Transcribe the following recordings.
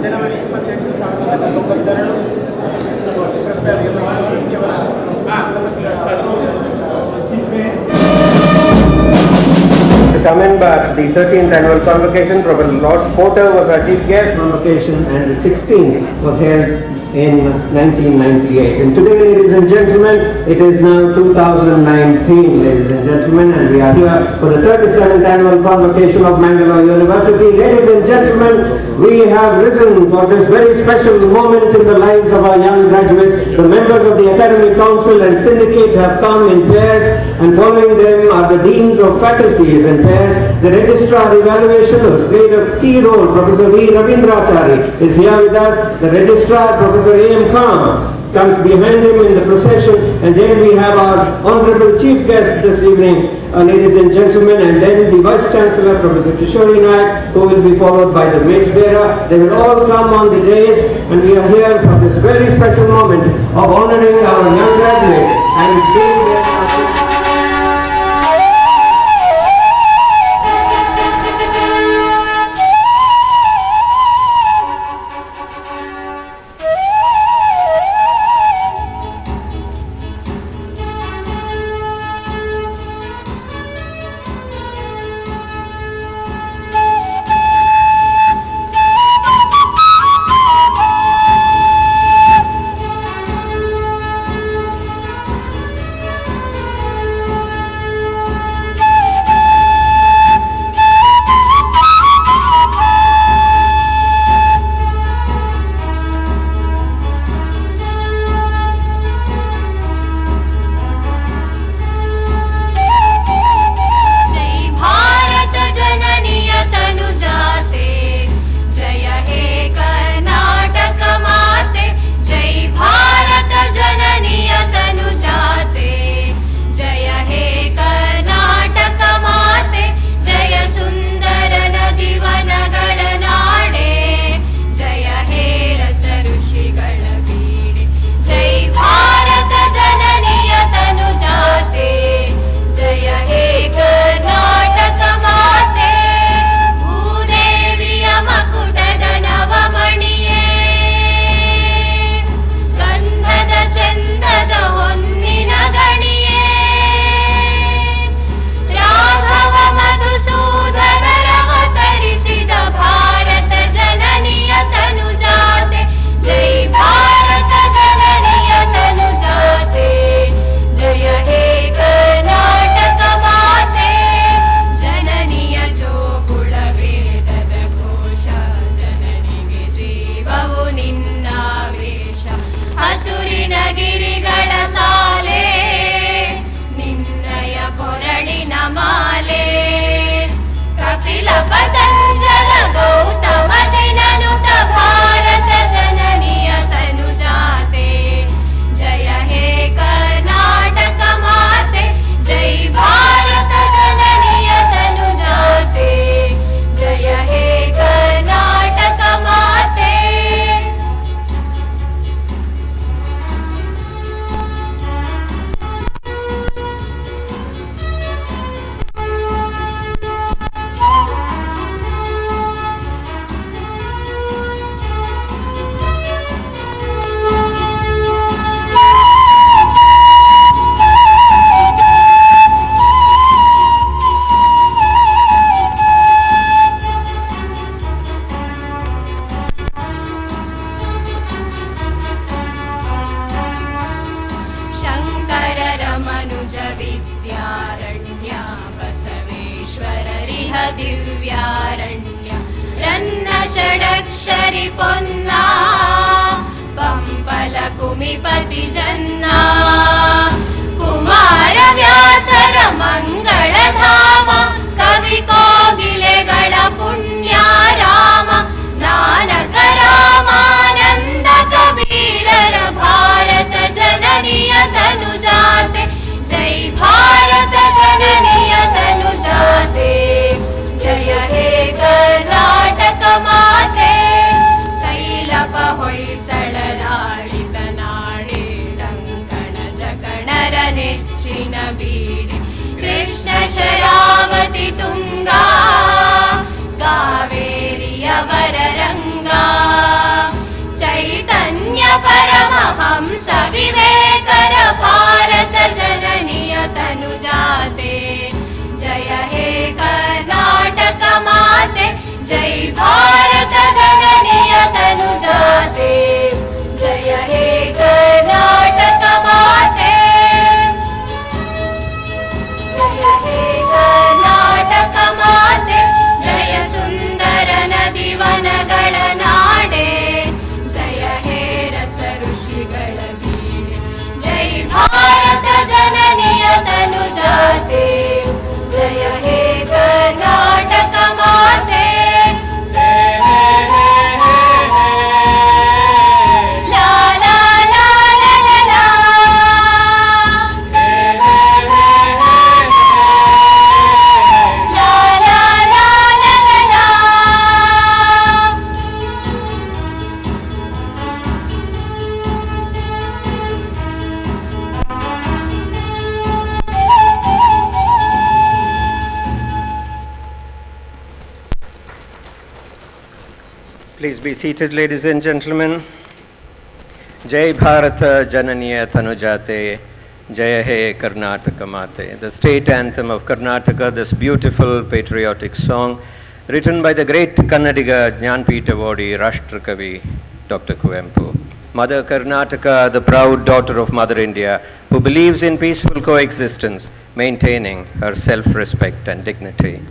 January 28, 1992 Coming back, the 13th annual convocation, Professor Lord Porter was our chief guest. Convocation, and the 16th was held in 1998. And today, ladies and gentlemen, it is now 2019, ladies and gentlemen, and we are here for the 37th annual convocation of Mangalore University. Ladies and gentlemen, we have risen for this very special moment in the lives of our young graduates. The members of the Academic Council and Syndicate have come in pairs, and following them are the deans of faculties in pairs. The registrar evaluation has played a key role. Professor V. Ravindrachari is here with us. The registrar, Professor A.M. Khan, comes behind him in the procession, and then we have our honorable chief guest this evening, ladies and gentlemen, and then the Vice Chancellor, Professor Kishori Naik, who will be followed by the mace bearer. They will all come on the dais, and we are here for this very special moment of honoring our young graduates and giving them Divyaranya Ranna षडक्षरि पोन्ना पंपल कुमिपति जन्ना कुमार व्यासर मंगल धाम कवि कोगिलेಗಳ पुण्य राम नानक रामानंद कबीरर भारत जननीय तनु जाते जय भारत जननीय तनु जाते जय हे कर्नाटक माते कैलप ಹೊಯ್ಸಳರಾಳಿತ ನಾಡೆ ಡಂಕಣ ಜಕಣರ ನೆಚ್ಚಿನ ಬೀಡೆ ಕೃಷ್ಣ माते, जय भारत जननीय तनुजाते, जय हे कर्नाटक माते, जय हे कर्नाटक माते, जय सुंदर नदी वनಗಳ ನಾಡೆ, जय हे रस ऋषिಗಳ ಬೀಡೆ, जय भारत जननीय तनुजाते, जय हे कर्नाटक माते, ला ला ला ला ला ला, ला ला ला ला ला ला. Please be seated, ladies and gentlemen. Jai Bharata Jananiya Tanujate, Jaya He Karnataka Mate. The state anthem of Karnataka, this beautiful patriotic song, written by the great Kannadiga Jnanpith Awardee Rashtrakavi Dr. Kuempu. Mother Karnataka, the proud daughter of Mother India, who believes in peaceful coexistence, maintaining her self-respect and dignity.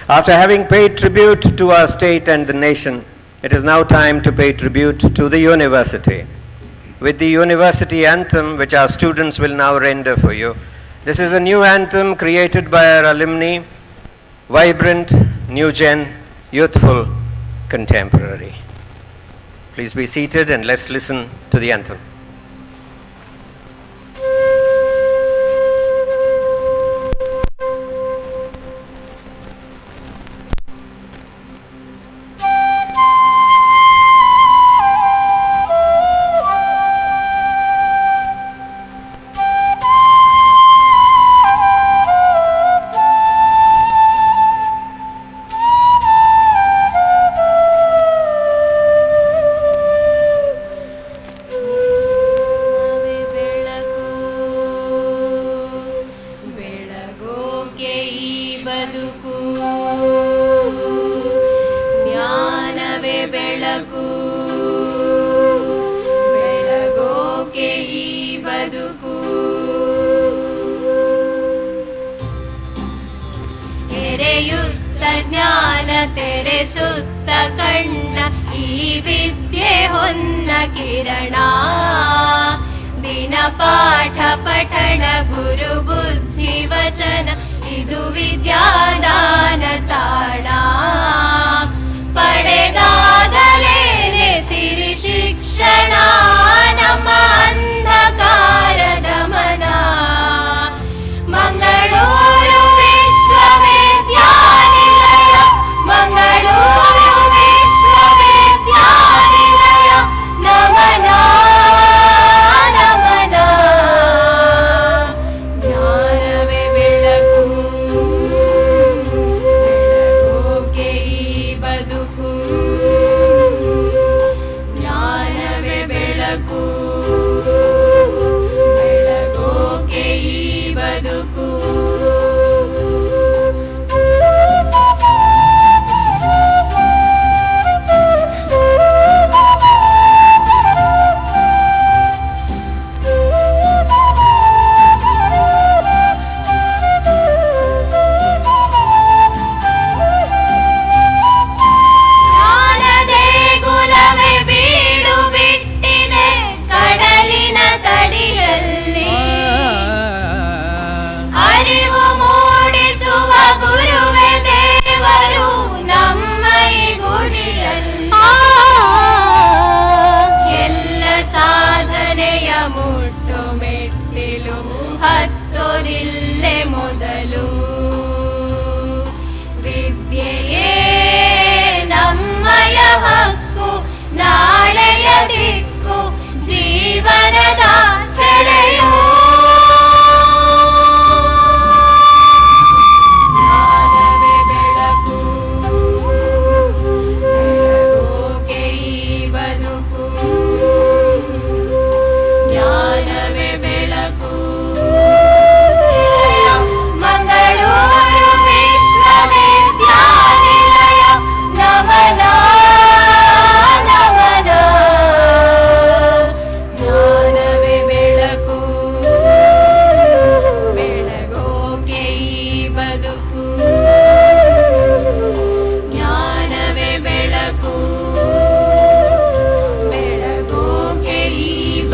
After having paid tribute to our state and the nation, it is now time to pay tribute to the university. With the university anthem, which our students will now render for you, this is a new anthem created by our alumni, vibrant, new gen, youthful, contemporary. Please be seated and let's listen to the anthem. ಜ್ಞಾನ ತೆರೆ ಸುತ್ತ ಕಣ್ಣ ಈ ವಿದ್ಯೆ ಹೊನ್ನ ಕಿರಣ ದಿನ ಪಾಠ ಪಠಣ ಗುರು ಬುದ್ಧಿ ವಚನ ಇದು ವಿದ್ಯಾದಾನ ತಾಣ ಪಡೆದಾಗಲೇನೆ ಸಿರಿ ಶಿಕ್ಷಣ ನಮ್ಮ ಅಂಧಕಾರದ ಮನ ಮಂಗಳೂರು ವಿಶ್ವವಿದ್ಯಾನಿಲಯ ಮಂಗಳೂರು ವಿಶ್ವವಿದ್ಯಾನಿಲಯ ನಮನ ನಮನ ಜ್ಞಾನವೇ ಬೆಳಕು ಬೆಳಗೋಕೆ ಈ ಬದುಕು ಜ್ಞಾನವೇ ಬೆಳಕು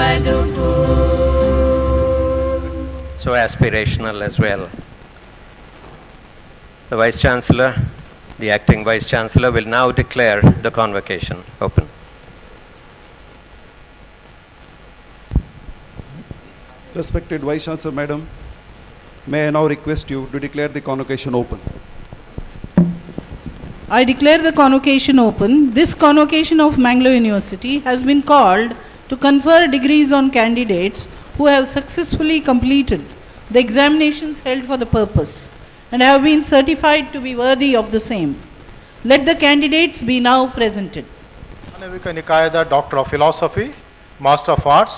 ಬದುಕು. So aspirational as well. The Vice Chancellor, the acting Vice Chancellor, will now declare the convocation open. Respected Vice Chancellor Madam, may I now request you to declare the convocation open. I declare the convocation open. This convocation of Mangalore University has been called to confer degrees on candidates who have successfully completed the examinations held for the purpose and have been certified to be worthy of the same. Let the candidates be now presented. ಮಾನವಿಕ ನಿಕಾಯದ doctor of philosophy, master of arts,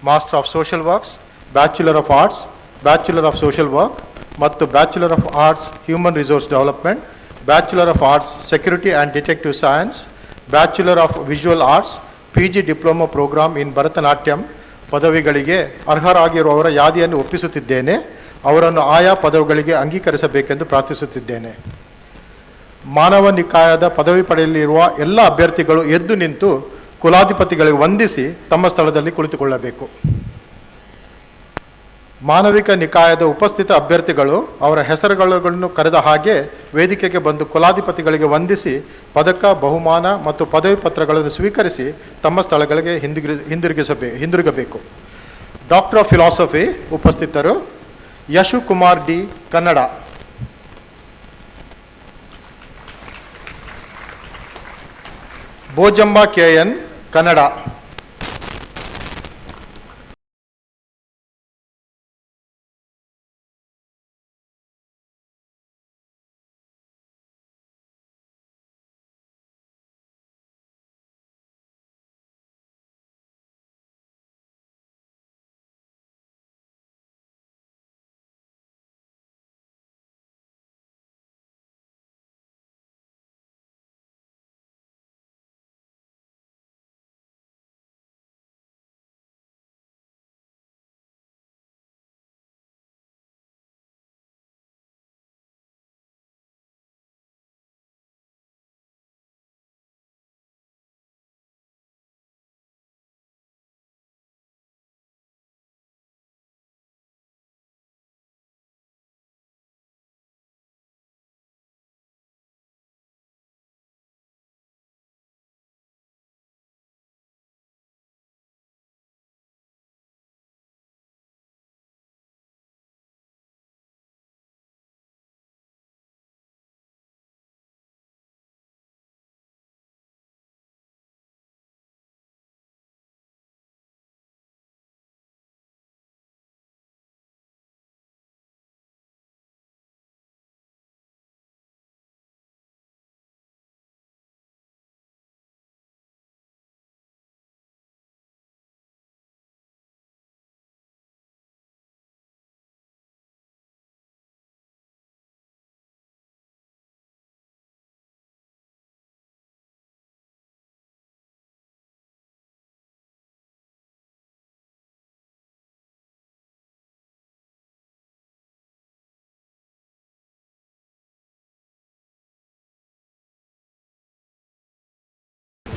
master of social works, bachelor of arts, bachelor of social work ಮತ್ತು bachelor of arts human resource development, bachelor of arts security and detective science, bachelor of visual arts, PG diploma program in Bharatanatyam ಪದವಿಗಳಿಗೆ ಅರ್ಹರಾಗಿರುವವರ ಯಾದಿಯನ್ನು ಒಪ್ಪಿಸುತ್ತಿದ್ದೇನೆ. ಅವರನ್ನು ಆಯಾ ಪದವಿಗಳಿಗೆ ಅಂಗೀಕರಿಸಬೇಕೆಂದು ಪ್ರಾರ್ಥಿಸುತ್ತಿದ್ದೇನೆ. ಮಾನವ ನಿಕಾಯದ ಪದವಿ ಪಡೆಯಲಿರುವ ಎಲ್ಲ ಅಭ್ಯರ್ಥಿಗಳು ಎದ್ದು ನಿಂತು ಕುಲಾಧಿಪತಿಗಳಿಗೆ ವಂದಿಸಿ ತಮ್ಮ ಸ್ಥಳದಲ್ಲಿ ಕುಳಿತುಕೊಳ್ಳಬೇಕು. ಮಾನವಿಕ ನಿಕಾಯದ ಉಪಸ್ಥಿತ ಅಭ್ಯರ್ಥಿಗಳು ಅವರ ಹೆಸರುಗಳನ್ನು ಕರೆದ ಹಾಗೆ ವೇದಿಕೆಗೆ ಬಂದು ಕುಲಾಧಿಪತಿಗಳಿಗೆ ವಂದಿಸಿ ಪದಕ, ಬಹುಮಾನ ಮತ್ತು ಪದವಿ ಪತ್ರಗಳನ್ನು ಸ್ವೀಕರಿಸಿ ತಮ್ಮ ಸ್ಥಳಗಳಿಗೆ ಹಿಂದಿರುಗಬೇಕು. ಡಾಕ್ಟರ್ ಆಫ್ ಫಿಲಾಸಫಿ ಉಪಸ್ಥಿತರು: ಯಶು ಕುಮಾರ್ ಡಿ, ಕನ್ನಡ. ಭೋಜಮ್ಮ KN, ಕನ್ನಡ.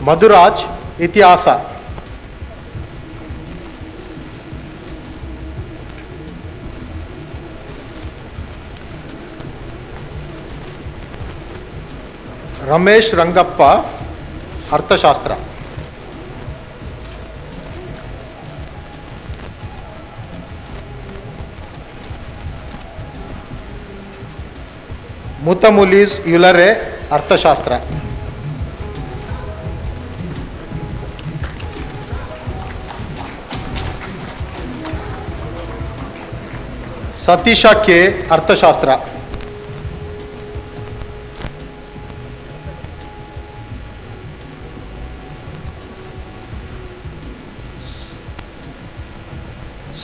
ಮಧುರಾಜ್, ಇತಿಹಾಸ. ರಮೇಶ್ ರಂಗಪ್ಪ, ಅರ್ಥಶಾಸ್ತ್ರ. ಮುತಮುಲೀಸ್ ಯುಲರೆ, ಅರ್ಥಶಾಸ್ತ್ರ. ಸತೀಶ ಕೆ, ಅರ್ಥಶಾಸ್ತ್ರ.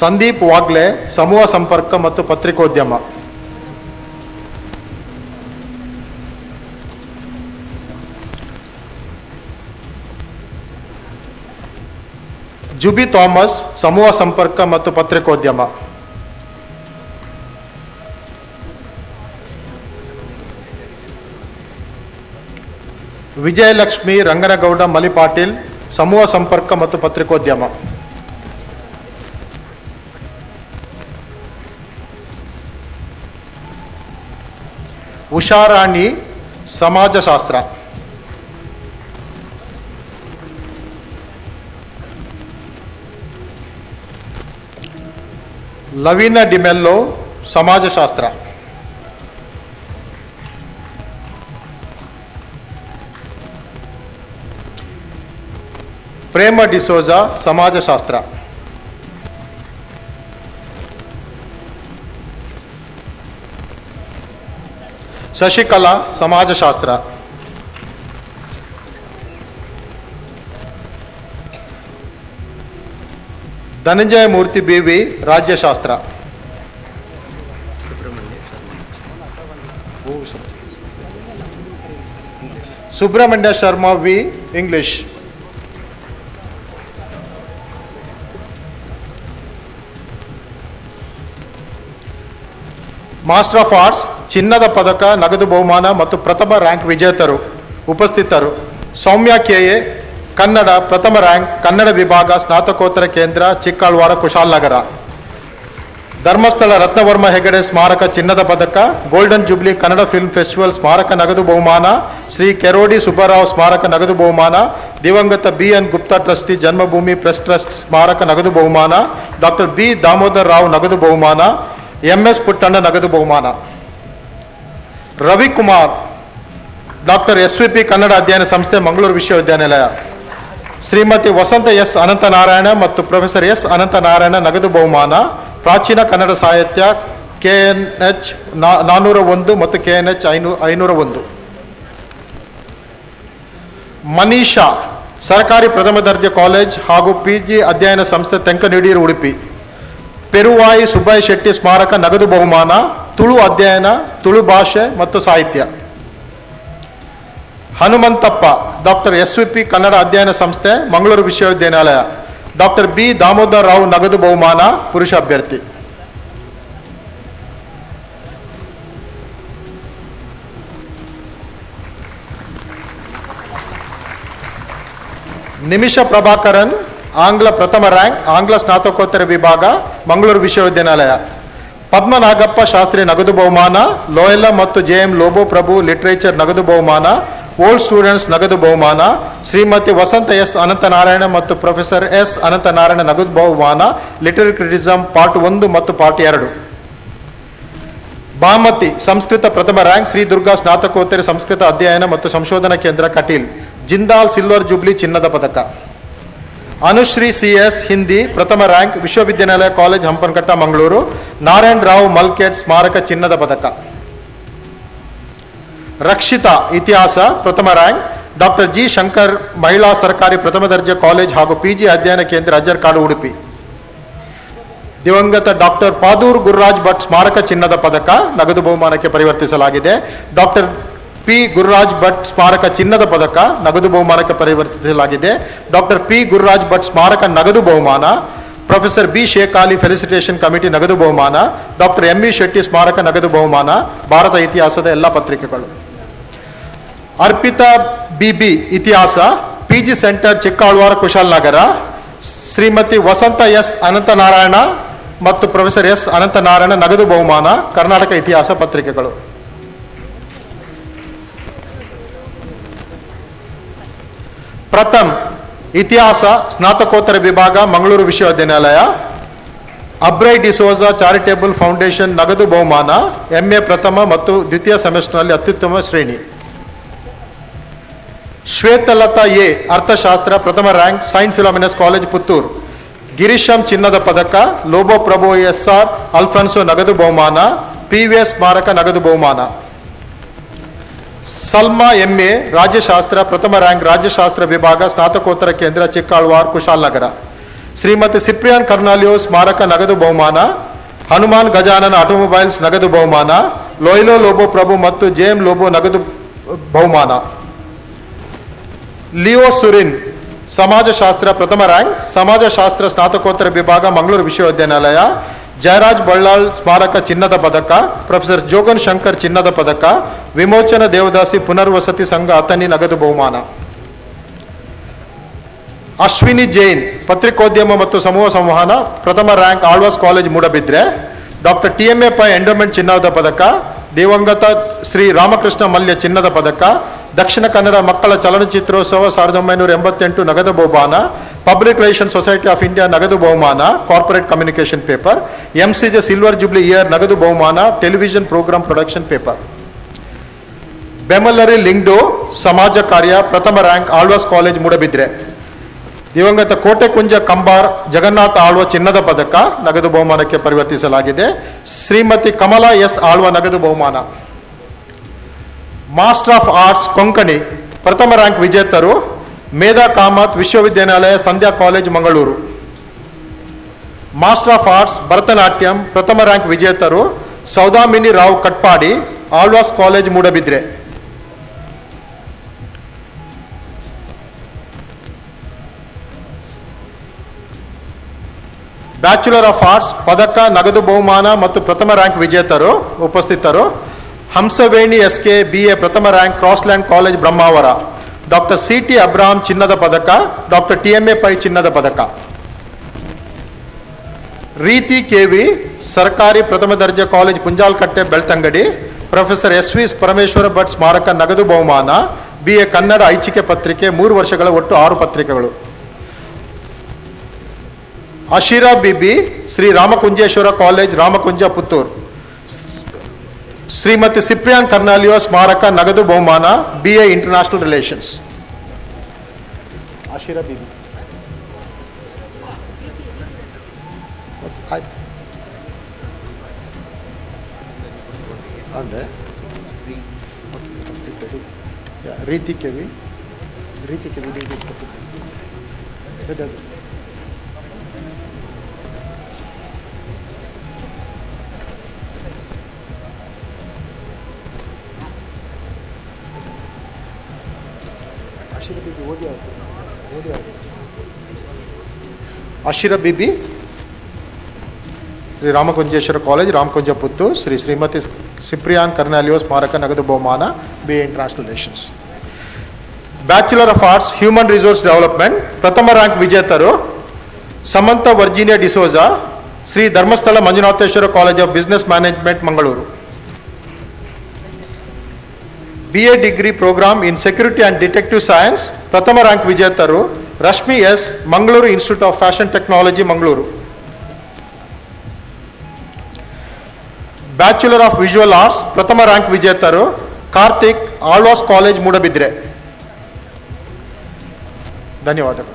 ಸಂದೀಪ್ ವಾಗ್ಲೆ, ಸಮೂಹ ಸಂಪರ್ಕ ಮತ್ತು ಪತ್ರಿಕೋದ್ಯಮ. ಜುಬಿ ಥಾಮಸ್, ಸಮೂಹ ಸಂಪರ್ಕ ಮತ್ತು ಪತ್ರಿಕೋದ್ಯಮ. ವಿಜಯಲಕ್ಷ್ಮಿ ರಂಗನಗೌಡ ಮಲಿಪಾಟೀಲ್, ಸಮೂಹ ಸಂಪರ್ಕ ಮತ್ತು ಪತ್ರಿಕೋದ್ಯಮ. ಉಷಾರಾಣಿ ಸಮಾಜಶಾಸ್ತ್ರ, ಲವಿನ ಡಿಮೆಲ್ಲೋ ಸಮಾಜಶಾಸ್ತ್ರ, ಪ್ರೇಮ ಡಿಸೋಜಾ ಸಮಾಜಶಾಸ್ತ್ರ, ಶಶಿಕಲಾ ಸಮಾಜಶಾಸ್ತ್ರ, ಧನಂಜಯ ಮೂರ್ತಿ ಬಿವಿ ರಾಜ್ಯಶಾಸ್ತ್ರ, Subrahmanya Sharma V English, master of arts ಚಿನ್ನದ ಪದಕ, ನಗದು ಬಹುಮಾನ ಮತ್ತು ಪ್ರಥಮ ರ್ಯಾಂಕ್ ವಿಜೇತರು ಉಪಸ್ಥಿತರು: ಸೌಮ್ಯ ಕೆಎ ಕನ್ನಡ ಪ್ರಥಮ ರ್ಯಾಂಕ್, ಕನ್ನಡ ವಿಭಾಗ, ಸ್ನಾತಕೋತ್ತರ ಕೇಂದ್ರ, ಚಿಕ್ಕಳ್ವಾರ, ಕುಶಾಲನಗರ. ಧರ್ಮಸ್ಥಳ ರತ್ನವರ್ಮ ಹೆಗಡೆ ಸ್ಮಾರಕ ಚಿನ್ನದ ಪದಕ, golden jubilee Kannada film festival ಸ್ಮಾರಕ ನಗದು ಬಹುಮಾನ, ಶ್ರೀ ಕೆರೋಡಿ ಸುಬ್ಬರಾವ್ ಸ್ಮಾರಕ ನಗದು ಬಹುಮಾನ, ದಿವಂಗತ BN ಗುಪ್ತಾ ಟ್ರಸ್ಟಿ ಜನ್ಮಭೂಮಿ ಪ್ರೆಸ್ ಟ್ರಸ್ಟ್ ಸ್ಮಾರಕ ನಗದು ಬಹುಮಾನ, ಡಾಕ್ಟರ್ B ದಾಮೋದರ್ ರಾವ್ ನಗದು ಬಹುಮಾನ, MS ಪುಟ್ಟಣ್ಣ ನಗದು ಬಹುಮಾನ. ರವಿಕುಮಾರ್ ಡಾಕ್ಟರ್ SVP ಕನ್ನಡ ಅಧ್ಯಯನ ಸಂಸ್ಥೆ ಮಂಗಳೂರು ವಿಶ್ವವಿದ್ಯಾನಿಲಯ. ಶ್ರೀಮತಿ ವಸಂತ S ಅನಂತನಾರಾಯಣ ಮತ್ತು ಪ್ರೊಫೆಸರ್ S ಅನಂತನಾರಾಯಣ ನಗದು ಬಹುಮಾನ, ಪ್ರಾಚೀನ ಕನ್ನಡ ಸಾಹಿತ್ಯ KNH 401 ಮತ್ತು KNH 501. ಮನೀಷಾ ಸರ್ಕಾರಿ ಪ್ರಥಮ ದರ್ಜೆ ಕಾಲೇಜ್ ಹಾಗೂ PG ಅಧ್ಯಯನ ಸಂಸ್ಥೆ ತೆಂಕನೀಡೂರು ಉಡುಪಿ. ಪೆರುವಾಯಿ ಸುಬ್ಬಯ್ಯ ಶೆಟ್ಟಿ ಸ್ಮಾರಕ ನಗದು ಬಹುಮಾನ, ತುಳು ಅಧ್ಯಯನ, ತುಳು ಭಾಷೆ ಮತ್ತು ಸಾಹಿತ್ಯ. ಹನುಮಂತಪ್ಪ ಡಾಕ್ಟರ್ SVP ಕನ್ನಡ ಅಧ್ಯಯನ ಸಂಸ್ಥೆ ಮಂಗಳೂರು ವಿಶ್ವವಿದ್ಯಾನಿಲಯ. ಡಾಕ್ಟರ್ B ದಾಮೋದರ್ ರಾವ್ ನಗದು ಬಹುಮಾನ, ಪುರುಷ ಅಭ್ಯರ್ಥಿ. ನಿಮಿಷ ಪ್ರಭಾಕರನ್ ಆಂಗ್ಲ ಪ್ರಥಮ ರ್ಯಾಂಕ್, ಆಂಗ್ಲ ಸ್ನಾತಕೋತ್ತರ ವಿಭಾಗ, ಮಂಗಳೂರು ವಿಶ್ವವಿದ್ಯಾನಿಲಯ. ಪದ್ಮನಾಗಪ್ಪ ಶಾಸ್ತ್ರಿ ನಗದು ಬಹುಮಾನ, ಲೋಯಲಾ ಮತ್ತು JM ಲೋಬೋ ಪ್ರಭು ಲಿಟರೇಚರ್ ನಗದು ಬಹುಮಾನ, ಓಲ್ಡ್ ಸ್ಟೂಡೆಂಟ್ಸ್ ನಗದು ಬಹುಮಾನ. ಶ್ರೀಮತಿ ವಸಂತ S ಅನಂತನಾರಾಯಣ ಮತ್ತು ಪ್ರೊಫೆಸರ್ S ಅನಂತನಾರಾಯಣ ನಗದು ಬಹುಮಾನ, ಲಿಟರರಿ ಕ್ರಿಟಿಸಿಸಮ್ ಪಾರ್ಟ್ 1 ಮತ್ತು ಪಾರ್ಟ್ 2. ಭಾಮತಿ ಸಂಸ್ಕೃತ ಪ್ರಥಮ ರ್ಯಾಂಕ್, ಶ್ರೀ ದುರ್ಗಾ ಸ್ನಾತಕೋತ್ತರ ಸಂಸ್ಕೃತ ಅಧ್ಯಯನ ಮತ್ತು ಸಂಶೋಧನಾ ಕೇಂದ್ರ ಕಟೀಲ್. ಜಿಂದಾಲ್ ಸಿಲ್ವರ್ ಜೂಬ್ಲಿ ಚಿನ್ನದ ಪದಕ. ಅನುಶ್ರೀ CS ಹಿಂದಿ ಪ್ರಥಮ ರ್ಯಾಂಕ್, ವಿಶ್ವವಿದ್ಯಾನಿಲಯ ಕಾಲೇಜ್ ಹಂಪನಕಟ್ಟ ಮಂಗಳೂರು. ನಾರಾಯಣ್ ರಾವ್ ಮಲ್ಕೇಟ್ ಸ್ಮಾರಕ ಚಿನ್ನದ ಪದಕ. ರಕ್ಷಿತಾ ಇತಿಹಾಸ ಪ್ರಥಮ ರ್ಯಾಂಕ್, ಡಾಕ್ಟರ್ G ಶಂಕರ್ ಮಹಿಳಾ ಸರ್ಕಾರಿ ಪ್ರಥಮ ದರ್ಜೆ ಕಾಲೇಜ್ ಹಾಗೂ PG ಅಧ್ಯಯನ ಕೇಂದ್ರ ಅಜ್ಜರ್ಕಾಡು ಉಡುಪಿ. ದಿವಂಗತ ಡಾಕ್ಟರ್ ಪಾದೂರ್ ಗುರುರಾಜ್ ಭಟ್ ಸ್ಮಾರಕ ಚಿನ್ನದ ಪದಕ ನಗದು ಬಹುಮಾನಕ್ಕೆ ಪರಿವರ್ತಿಸಲಾಗಿದೆ. ಡಾಕ್ಟರ್ P ಗುರುರಾಜ್ ಭಟ್ ಸ್ಮಾರಕ ಚಿನ್ನದ ಪದಕ ನಗದು ಬಹುಮಾನಕ್ಕೆ ಪರಿವರ್ತಿಸಲಾಗಿದೆ. ಡಾಕ್ಟರ್ P ಗುರುರಾಜ್ ಭಟ್ ಸ್ಮಾರಕ ನಗದು ಬಹುಮಾನ, professor B Sheikh Ali felicitation committee ನಗದು ಬಹುಮಾನ, ಡಾಕ್ಟರ್ ME ಶೆಟ್ಟಿ ಸ್ಮಾರಕ ನಗದು ಬಹುಮಾನ. ಭಾರತ ಇತಿಹಾಸದ ಎಲ್ಲ ಪತ್ರಿಕೆಗಳು. ಅರ್ಪಿತಾ BB ಇತಿಹಾಸ, PG ಸೆಂಟರ್ ಚಿಕ್ಕಳ್ವಾರ ಕುಶಾಲನಗರ. ಶ್ರೀಮತಿ ವಸಂತ S ಅನಂತನಾರಾಯಣ ಮತ್ತು ಪ್ರೊಫೆಸರ್ S ಅನಂತನಾರಾಯಣ ನಗದು ಬಹುಮಾನ, ಕರ್ನಾಟಕ ಇತಿಹಾಸ ಪತ್ರಿಕೆಗಳು. ಪ್ರಥಮ್ ಇತಿಹಾಸ ಸ್ನಾತಕೋತ್ತರ ವಿಭಾಗ, ಮಂಗಳೂರು ವಿಶ್ವವಿದ್ಯಾನಿಲಯ. ಅಬ್ರೈ ಡಿಸೋಜಾ ಚಾರಿಟೇಬಲ್ ಫೌಂಡೇಶನ್ ನಗದು ಬಹುಮಾನ, MA ಪ್ರಥಮ ಮತ್ತು ದ್ವಿತೀಯ ಸೆಮಿಸ್ಟರ್ನಲ್ಲಿ ಅತ್ಯುತ್ತಮ ಶ್ರೇಣಿ. ಶ್ವೇತಲತಾ A ಅರ್ಥಶಾಸ್ತ್ರ ಪ್ರಥಮ rank, saint Philomena's college Puttur. Girisham ಚಿನ್ನದ ಪದಕ, ಲೋಬೋ ಪ್ರಭು SR ಅಲ್ಫನ್ಸೋ ನಗದು ಬಹುಮಾನ, PVS ಸ್ಮಾರಕ ನಗದು ಬಹುಮಾನ. ಸಲ್ಮಾ MA ರಾಜ್ಯಶಾಸ್ತ್ರ ಪ್ರಥಮ ರ್ಯಾಂಕ್, ರಾಜ್ಯಶಾಸ್ತ್ರ ವಿಭಾಗ, ಸ್ನಾತಕೋತ್ತರ ಕೇಂದ್ರ ಚಿಕ್ಕಳ್ವಾರ್ ಕುಶಾಲನಗರ. ಶ್ರೀಮತಿ ಸಿಪ್ರಿಯಾನ್ ಕರ್ನಾಲಿಯೋ ಸ್ಮಾರಕ ನಗದು ಬಹುಮಾನ, ಹನುಮಾನ್ ಗಜಾನನ ಆಟೋಮೊಬೈಲ್ಸ್ ನಗದು ಬಹುಮಾನ, ಲೋಯ್ಲೋ ಲೋಬೋ ಪ್ರಭು ಮತ್ತು JM ಲೋಬೋ ನಗದು ಬಹುಮಾನ. ಲಿಯೋ ಸುರಿನ್ ಸಮಾಜಶಾಸ್ತ್ರ ಪ್ರಥಮ ರ್ಯಾಂಕ್, ಸಮಾಜಶಾಸ್ತ್ರ ಸ್ನಾತಕೋತ್ತರ ವಿಭಾಗ, ಮಂಗಳೂರು ವಿಶ್ವವಿದ್ಯಾನಿಲಯ. ಜಯರಾಜ್ ಬಳ್ಳಾಳ್ ಸ್ಮಾರಕ ಚಿನ್ನದ ಪದಕ, ಪ್ರೊಫೆಸರ್ ಜೋಗನ್ ಶಂಕರ್ ಚಿನ್ನದ ಪದಕ, ವಿಮೋಚನ ದೇವದಾಸಿ ಪುನರ್ವಸತಿ ಸಂಘ ಅಥಣಿ ನಗದು ಬಹುಮಾನ. ಅಶ್ವಿನಿ ಜೈನ್ ಪತ್ರಿಕೋದ್ಯಮ ಮತ್ತು ಸಮೂಹ ಸಂವಹನ ಪ್ರಥಮ rank, Alva's college Moodbidri. Doctor TMA Pai endowment ಚಿನ್ನದ ಪದಕ, ದಿವಂಗತ ಶ್ರೀ ರಾಮಕೃಷ್ಣ ಮಲ್ಯ ಚಿನ್ನದ ಪದಕ, ದಕ್ಷಿಣ ಕನ್ನಡ ಮಕ್ಕಳ ಚಲನಚಿತ್ರೋತ್ಸವ 1988 ನಗದು ಬಹುಮಾನ, public relation society of India ನಗದು ಬಹುಮಾನ, corporate communication paper, MCJ silver jubilee year ನಗದು ಬಹುಮಾನ, television program production paper. ಬೆಮಲ್ಲರಿ Lyngdoh ಸಮಾಜ ಕಾರ್ಯ ಪ್ರಥಮ ರ್ಯಾಂಕ್, ಆಳ್ವಾಸ್ ಕಾಲೇಜ್ ಮೂಡಬಿದ್ರೆ. ದಿವಂಗತ ಕೋಟೆ ಕುಂಜ ಕಂಬಾರ್ ಜಗನ್ನಾಥ ಆಳ್ವ ಚಿನ್ನದ ಪದಕ ನಗದು ಬಹುಮಾನಕ್ಕೆ ಪರಿವರ್ತಿಸಲಾಗಿದೆ. ಶ್ರೀಮತಿ ಕಮಲಾ ಎಸ್ ಆಳ್ವ ನಗದು ಬಹುಮಾನ. ಮಾಸ್ಟರ್ ಆಫ್ ಆರ್ಟ್ಸ್ ಕೊಂಕಣಿ ಪ್ರಥಮ ರ್ಯಾಂಕ್ ವಿಜೇತರು ಮೇಧಾ ಕಾಮತ್ ವಿಶ್ವವಿದ್ಯಾನಿಲಯ Sandhya college Mangaluru. Master of arts Bharatanatyam ಪ್ರಥಮ ರ್ಯಾಂಕ್ ವಿಜೇತರು Soudamini Rao Katpadi Alva's college Moodbidri. Bachelor of arts ಪದಕ ನಗದು ಬಹುಮಾನ ಮತ್ತು ಪ್ರಥಮ ರ್ಯಾಂಕ್ ವಿಜೇತರು ಉಪಸ್ಥಿತರು ಹಂಸವೇಣಿ SK BA ಪ್ರಥಮ rank Crossland college Brahmavar, doctor CT Abraham ಚಿನ್ನದ ಪದಕ, ಡಾಕ್ಟರ್ TMA ಪೈ ಚಿನ್ನದ ಪದಕ. ರೀತಿ KV ಸರ್ಕಾರಿ ಪ್ರಥಮ ದರ್ಜೆ college Punjalkatte Belthangady, professor SV Parameshwara Bhat ಸ್ಮಾರಕ ನಗದು ಬಹುಮಾನ, BA ಕನ್ನಡ ಐಚ್ಛಿಕೆ ಪತ್ರಿಕೆ 3 ವರ್ಷಗಳ ಒಟ್ಟು 6 ಪತ್ರಿಕೆಗಳು. ಅಶೀರಾ ಬಿಬಿ ಶ್ರೀ ರಾಮಕುಂಜೇಶ್ವರ ಕಾಲೇಜ್ ರಾಮಕುಂಜ ಪುತ್ತೂರು, ಶ್ರೀಮತಿ ಸಿಪ್ರಿಯಾನ್ ಕರ್ನಾಲಿಯೋ ಸ್ಮಾರಕ ನಗದು ಬಹುಮಾನ, BA international relations. Asheera Bibi ರೀತಿ ಕೆವಿ ಅಶೀರಾ ಬಿಬಿ ಶ್ರೀ ರಾಮಕುಂಜೇಶ್ವರ ಕಾಲೇಜ್ ರಾಮಕುಂಜ ಪುತ್ತೂರು, ಶ್ರೀಮತಿ ಸಿಪ್ರಿಯಾನ್ ಕರ್ನಾಲಿಯೋ ಸ್ಮಾರಕ ನಗದು ಬಹುಮಾನ, BA international relations. Bachelor of arts human resource development ಪ್ರಥಮ ರ್ಯಾಂಕ್ ವಿಜೇತರು Samantha Virginia D'Souza, Shri Dharmasthala Manjunatheshwara college of business management Mangaluru. BA degree program in security and detective science ಪ್ರಥಮ rank ವಿಜೇತರು Rashmi S Mangaluru institute of fashion technology Mangaluru. Bachelor of visual arts ಪ್ರಥಮ rank ವಿಜೇತರು Karthik Alva's college Moodbidri. ಧನ್ಯವಾದಗಳು.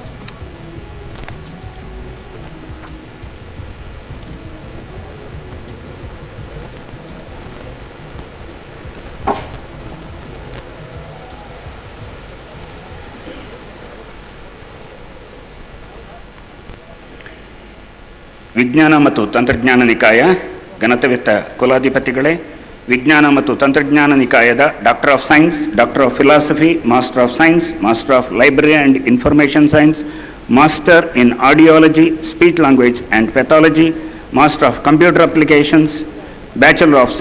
ವಿಜ್ಞಾನ ಮತ್ತು ತಂತ್ರಜ್ಞಾನ ನಿಕಾಯ ಘನತೆವೆತ್ತ ಕುಲಾಧಿಪತಿಗಳೇ, ವಿಜ್ಞಾನ ಮತ್ತು ತಂತ್ರಜ್ಞಾನ ನಿಕಾಯದ doctor of science, doctor of philosophy, master of science, master of library and information science, master in audiology, speech language and pathology, master of computer applications, bachelor of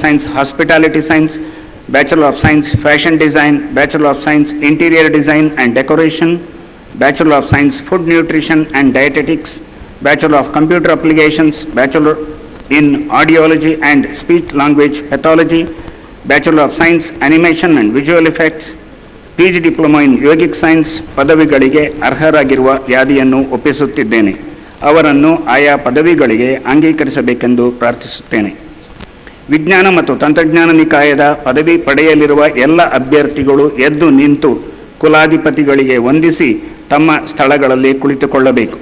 science hospitality science, bachelor of science fashion design, bachelor of science interior design and decoration, bachelor of science food nutrition and dietetics, Bachelor of Computer Applications, Bachelor in Audiology and Speech Language Pathology, Bachelor of Science Animation and Visual Effects, PG Diploma in Yogic Science ಪದವಿಗಳಿಗೆ ಅರ್ಹರಾಗಿರುವ ಯಾದಿಯನ್ನು ಒಪ್ಪಿಸುತ್ತಿದ್ದೇನೆ. ಅವರನ್ನು ಆಯಾ ಪದವಿಗಳಿಗೆ ಅಂಗೀಕರಿಸಬೇಕೆಂದು ಪ್ರಾರ್ಥಿಸುತ್ತೇನೆ. ವಿಜ್ಞಾನ ಮತ್ತು ತಂತ್ರಜ್ಞಾನ ನಿಕಾಯದ ಪದವಿ ಪಡೆಯಲಿರುವ ಎಲ್ಲ ಅಭ್ಯರ್ಥಿಗಳು ಎದ್ದು ನಿಂತು ಕುಲಾಧಿಪತಿಗಳಿಗೆ ವಂದಿಸಿ ತಮ್ಮ ಸ್ಥಳಗಳಲ್ಲಿ ಕುಳಿತುಕೊಳ್ಳಬೇಕು.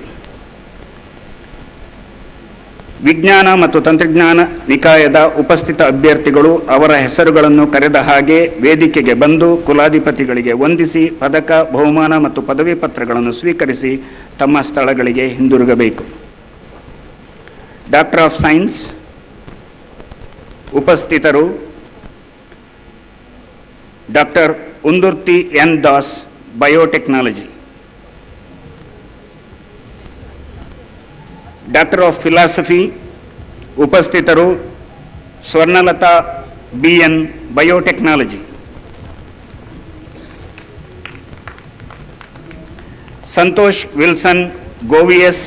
ವಿಜ್ಞಾನ ಮತ್ತು ತಂತ್ರಜ್ಞಾನ ನಿಕಾಯದ ಉಪಸ್ಥಿತ ಅಭ್ಯರ್ಥಿಗಳು ಅವರ ಹೆಸರುಗಳನ್ನು ಕರೆದ ಹಾಗೆ ವೇದಿಕೆಗೆ ಬಂದು ಕುಲಾಧಿಪತಿಗಳಿಗೆ ವಂದಿಸಿ ಪದಕ, ಬಹುಮಾನ ಮತ್ತು ಪದವಿ ಪತ್ರಗಳನ್ನು ಸ್ವೀಕರಿಸಿ ತಮ್ಮ ಸ್ಥಳಗಳಿಗೆ ಹಿಂದಿರುಗಬೇಕು. ಡಾಕ್ಟರ್ ಆಫ್ ಸೈನ್ಸ್ ಉಪಸ್ಥಿತರು doctor Undurthi N. Das, biotechnology. Doctor of philosophy ಉಪಸ್ಥಿತರು Swarnalatha BN, biotechnology. Santosh Wilson Goveas,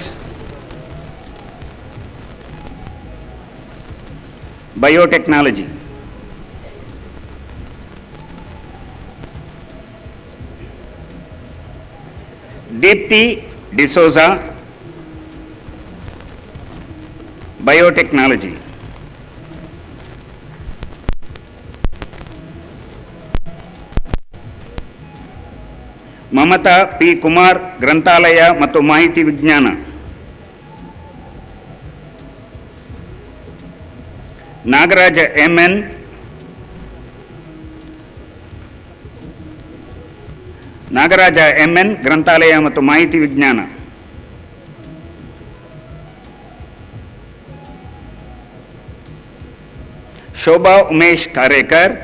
biotechnology. Deepthi D'Souza, biotechnology. Mamatha P Kumar, ಗ್ರಂಥಾಲಯ ಮತ್ತು ಮಾಹಿತಿ ವಿಜ್ಞಾನ. ನಾಗರಾಜ ಎಂಎನ್, ಗ್ರಂಥಾಲಯ ಮತ್ತು ಮಾಹಿತಿ ವಿಜ್ಞಾನ. ಶೋಭಾ ಉಮೇಶ್ ಕಾರೇಕರ್,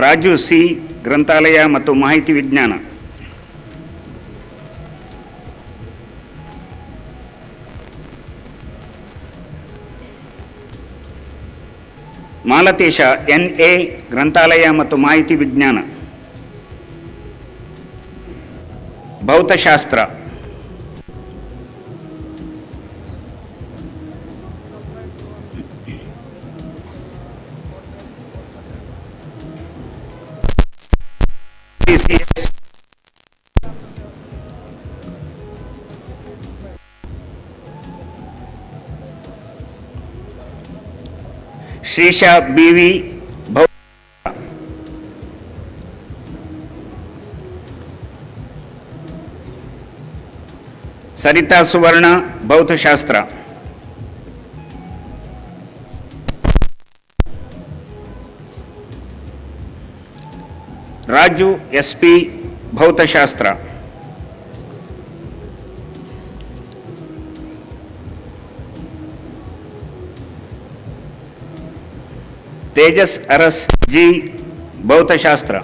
ರಾಜು ಸಿ, ಗ್ರಂಥಾಲಯ ಮತ್ತು ಮಾಹಿತಿ ವಿಜ್ಞಾನ. ಮಾಲತೇಶ ಎನ್.ಎ., ಗ್ರಂಥಾಲಯ ಮತ್ತು ಮಾಹಿತಿ ವಿಜ್ಞಾನ. ಭೌತಶಾಸ್ತ್ರ. ಶ್ರೀಶಾ ಬಿ.ವಿ. ಸರಿತಾ ಸುವರ್ಣ, ಭೌತಶಾಸ್ತ್ರ. ರಾಜು ಎಸ್.ಪಿ., ಭೌತಶಾಸ್ತ್ರ. ತೇಜಸ್ ಅರಸ್ ಜಿ, ಭೌತಶಾಸ್ತ್ರ.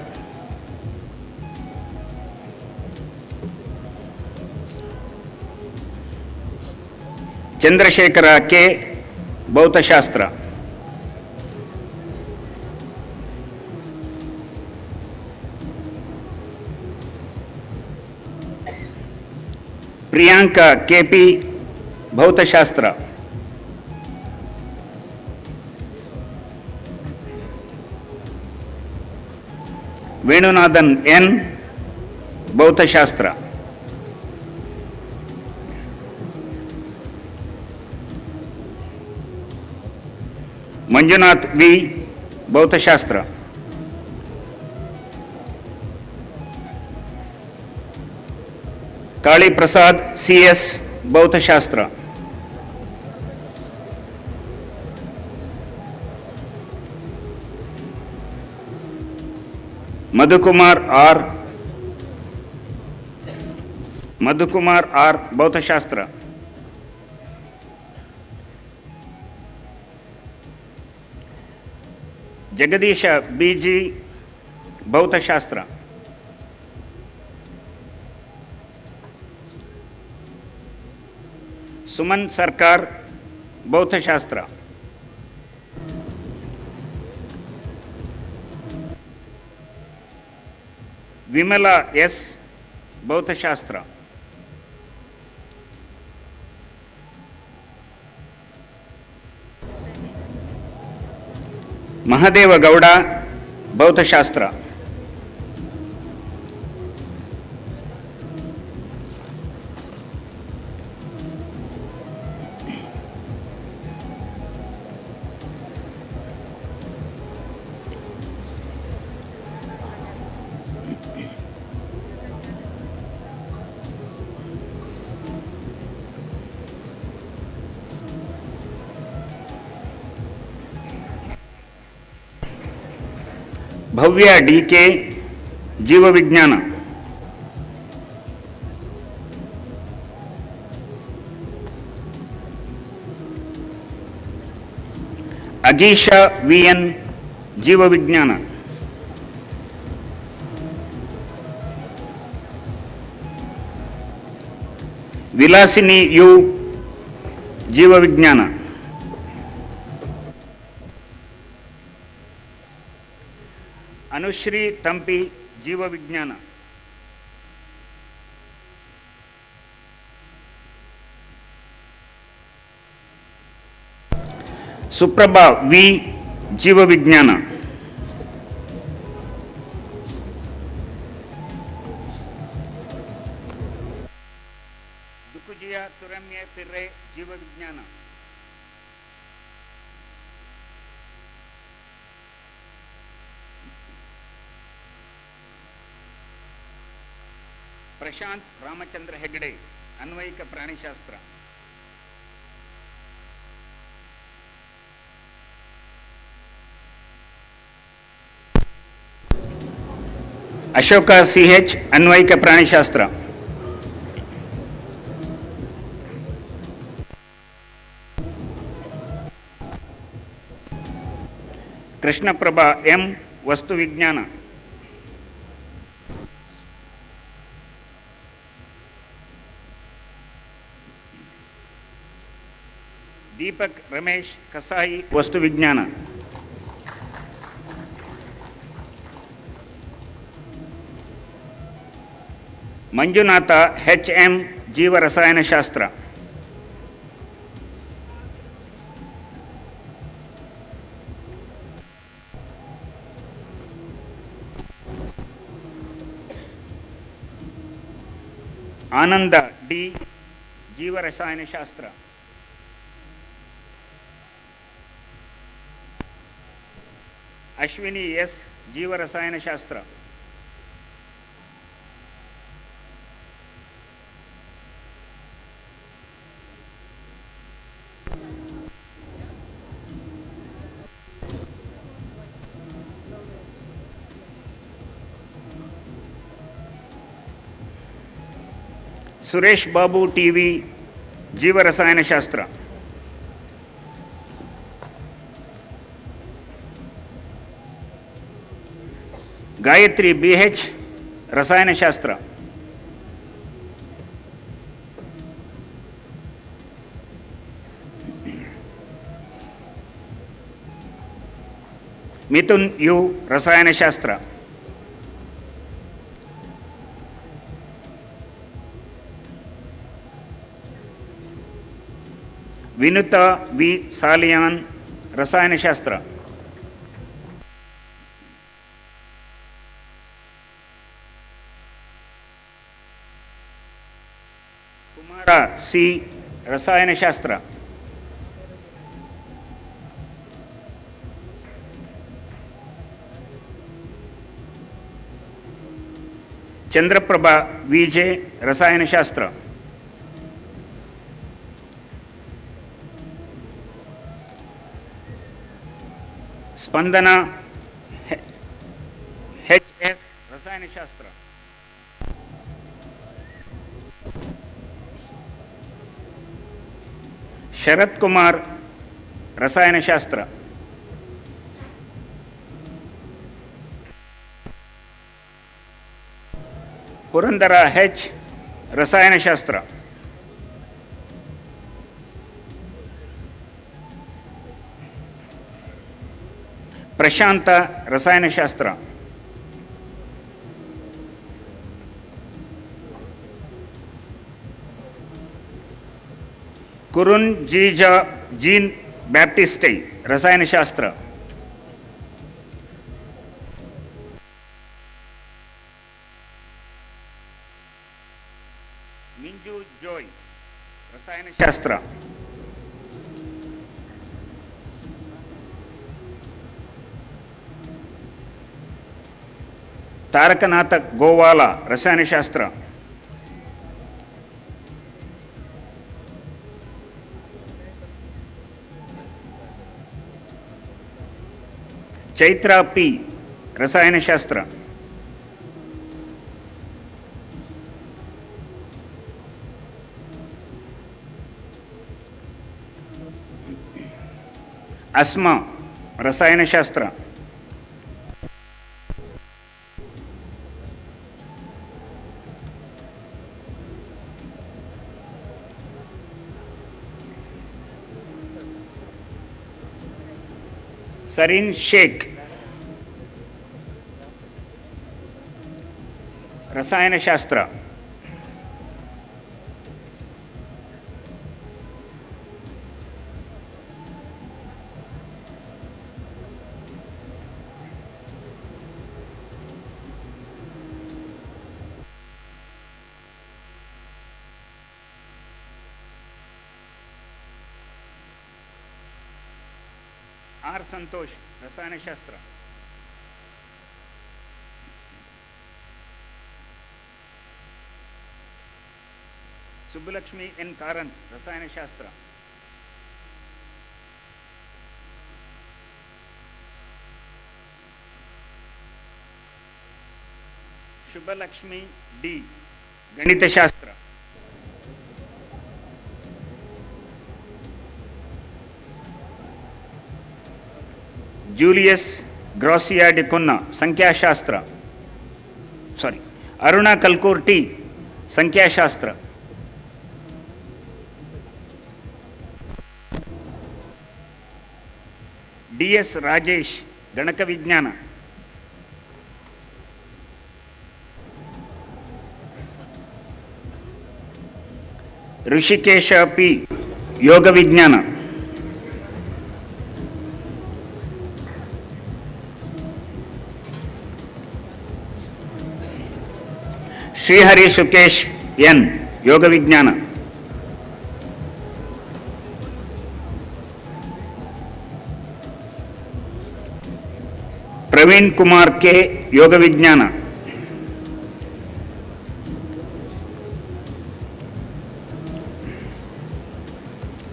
ಚಂದ್ರಶೇಖರ ಕೆ, ಭೌತಶಾಸ್ತ್ರ. ಪ್ರಿಯಾಂಕಾ ಕೆ.ಪಿ., ಭೌತಶಾಸ್ತ್ರ. ವೇಣುನಾಥನ್ ಎನ್, ಭೌತಶಾಸ್ತ್ರ. ಮಂಜುನಾಥ್ ವಿ, ಭೌತಶಾಸ್ತ್ರ. ಕಾಳಿಪ್ರಸಾದ್ ಸಿ.ಎಸ್., ಭೌತಶಾಸ್ತ್ರ. ಮಧುಕುಮಾರ್ ಆರ್, ಭೌತಶಾಸ್ತ್ರ. ಜಗದೀಶ ಬಿ.ಜಿ., ಭೌತಶಾಸ್ತ್ರ. ಸುಮನ್ ಸರ್ಕಾರ್, ಭೌತಶಾಸ್ತ್ರ. ವಿಮಲಾ ಎಸ್, ಭೌತಶಾಸ್ತ್ರ. ಮಹದೇವಗೌಡ, ಭೌತಶಾಸ್ತ್ರ. ಭವ್ಯ ಡಿ.ಕೆ., ಜೀವವಿಜ್ಞಾನ. ಅಗೀಶಾ ವಿ.ಎನ್., ಜೀವವಿಜ್ಞಾನ. ವಿಲಾಸಿನಿ ಯು, ಜೀವವಿಜ್ಞಾನ. ಅನುಶ್ರೀ ತಂಪಿ, ಜೀವವಿಜ್ಞಾನ. ಸುಪ್ರಭಾ ವಿ, ಜೀವವಿಜ್ಞಾನ. ಜೀವವಿಜ್ಞಾನ, ಪ್ರಶಾಂತ್ ರಾಮಚಂದ್ರ ಹೆಗಡೆ, ಅನ್ವಯಿಕ ಪ್ರಾಣಿಶಾಸ್ತ್ರ, ಅಶೋಕ ಸಿಎಚ್, ಅನ್ವಯಿಕ ಪ್ರಾಣಿಶಾಸ್ತ್ರ, ಕೃಷ್ಣಪ್ರಭಾ ಎಂ, ವಸ್ತು ವಿಜ್ಞಾನ, ದೀಪಕ್ ರಮೇಶ್ ಕಸಾಯಿ, ವಸ್ತು ವಿಜ್ಞಾನ, ಮಂಜುನಾಥ ಎಚ್ ಎಂ, ಜೀವ ರಸಾಯನಶಾಸ್ತ್ರ, ಆನಂದ ಡಿ, ಜೀವ ರಸಾಯನಶಾಸ್ತ್ರ, ಅಶ್ವಿನಿ ಎಸ್, ಜೀವ ರಸಾಯನಶಾಸ್ತ್ರ, ಸುರೇಶ್ ಬಾಬು ಟಿವಿ, ಜೀವ ರಸಾಯನಶಾಸ್ತ್ರ, ಗಾಯತ್ರಿ ಬಿ ಎಚ್, ರಸಾಯನಶಾಸ್ತ್ರ, ಮಿಥುನ್ ಯು, ರಸಾಯನಶಾಸ್ತ್ರ, ವಿನುತಾ ವಿ ಸಾಲಿಯಾನ್, ರಸಾಯನಶಾಸ್ತ್ರ, ಕುಮಾರ ಸಿ, ರಸಾಯನಶಾಸ್ತ್ರ, ಚಂದ್ರಪ್ರಭಾ ವಿಜೆ, ರಸಾಯನಶಾಸ್ತ್ರ, ಸ್ಪಂದನ ಎಚ್ ಎಸ್, ರಸಾಯನಶಾಸ್ತ್ರ, ಶರತ್ ಕುಮಾರ್, ರಸಾಯನಶಾಸ್ತ್ರ, ಪುರಂದರ ಎಚ್, ರಸಾಯನಶಾಸ್ತ್ರ, ಪ್ರಶಾಂತ, ರಸಾಯನಶಾಸ್ತ್ರ, ಕುರುನ್ ಜೀಜಾ ಜೀನ್ ಬ್ಯಾಪ್ಟಿಸ್ಟೈ, ರಸಾಯನಶಾಸ್ತ್ರ, ಮಿಂಜು ಜೋಯ್, ರಸಾಯನಶಾಸ್ತ್ರ, ತಾರಕನಾಥ ಗೋವಾಲ, ರಸಾಯನಶಾಸ್ತ್ರ, ಚೈತ್ರ ಪಿ, ರಸಾಯನಶಾಸ್ತ್ರ, ಅಸ್ಮಾ, ರಸಾಯನಶಾಸ್ತ್ರ, ಸರೀನ್ ಶೇಖ್, ರಸಾಯನಶಾಸ್ತ್ರ, ಆರ್ ಸಂತೋಷ್, ರಸಾಯನಶಾಸ್ತ್ರ. ಸುಬ್ಬಲಕ್ಷ್ಮಿ ಎನ್ ಕಾರಂತ್, ರಸಾಯನಶಾಸ್ತ್ರ. ಶುಭಲಕ್ಷ್ಮಿ ಡಿ, ಗಣಿತಶಾಸ್ತ್ರ. ಜೂಲಿಯಸ್ ಗ್ರಾಸಿಯಾ ಡಿಕೊನ್ನ, ಸಂಖ್ಯಾಶಾಸ್ತ್ರ. ಅರುಣಾ ಕಲ್ಕೂರ್ ಟಿ, ಸಂಖ್ಯಾಶಾಸ್ತ್ರ. ಡಿ ಎಸ್ ರಾಜೇಶ್, ಗಣಕ ವಿಜ್ಞಾನ. ಋಷಿಕೇಶ ಪಿ, ಯೋಗ ವಿಜ್ಞಾನ. ಶ್ರೀಹರಿ ಸುಕೇಶ್ ಎನ್, ಯೋಗ ವಿಜ್ಞಾನ. ಪ್ರವೀಣ್ ಕುಮಾರ್ ಕೆ, ಯೋಗ ವಿಜ್ಞಾನ.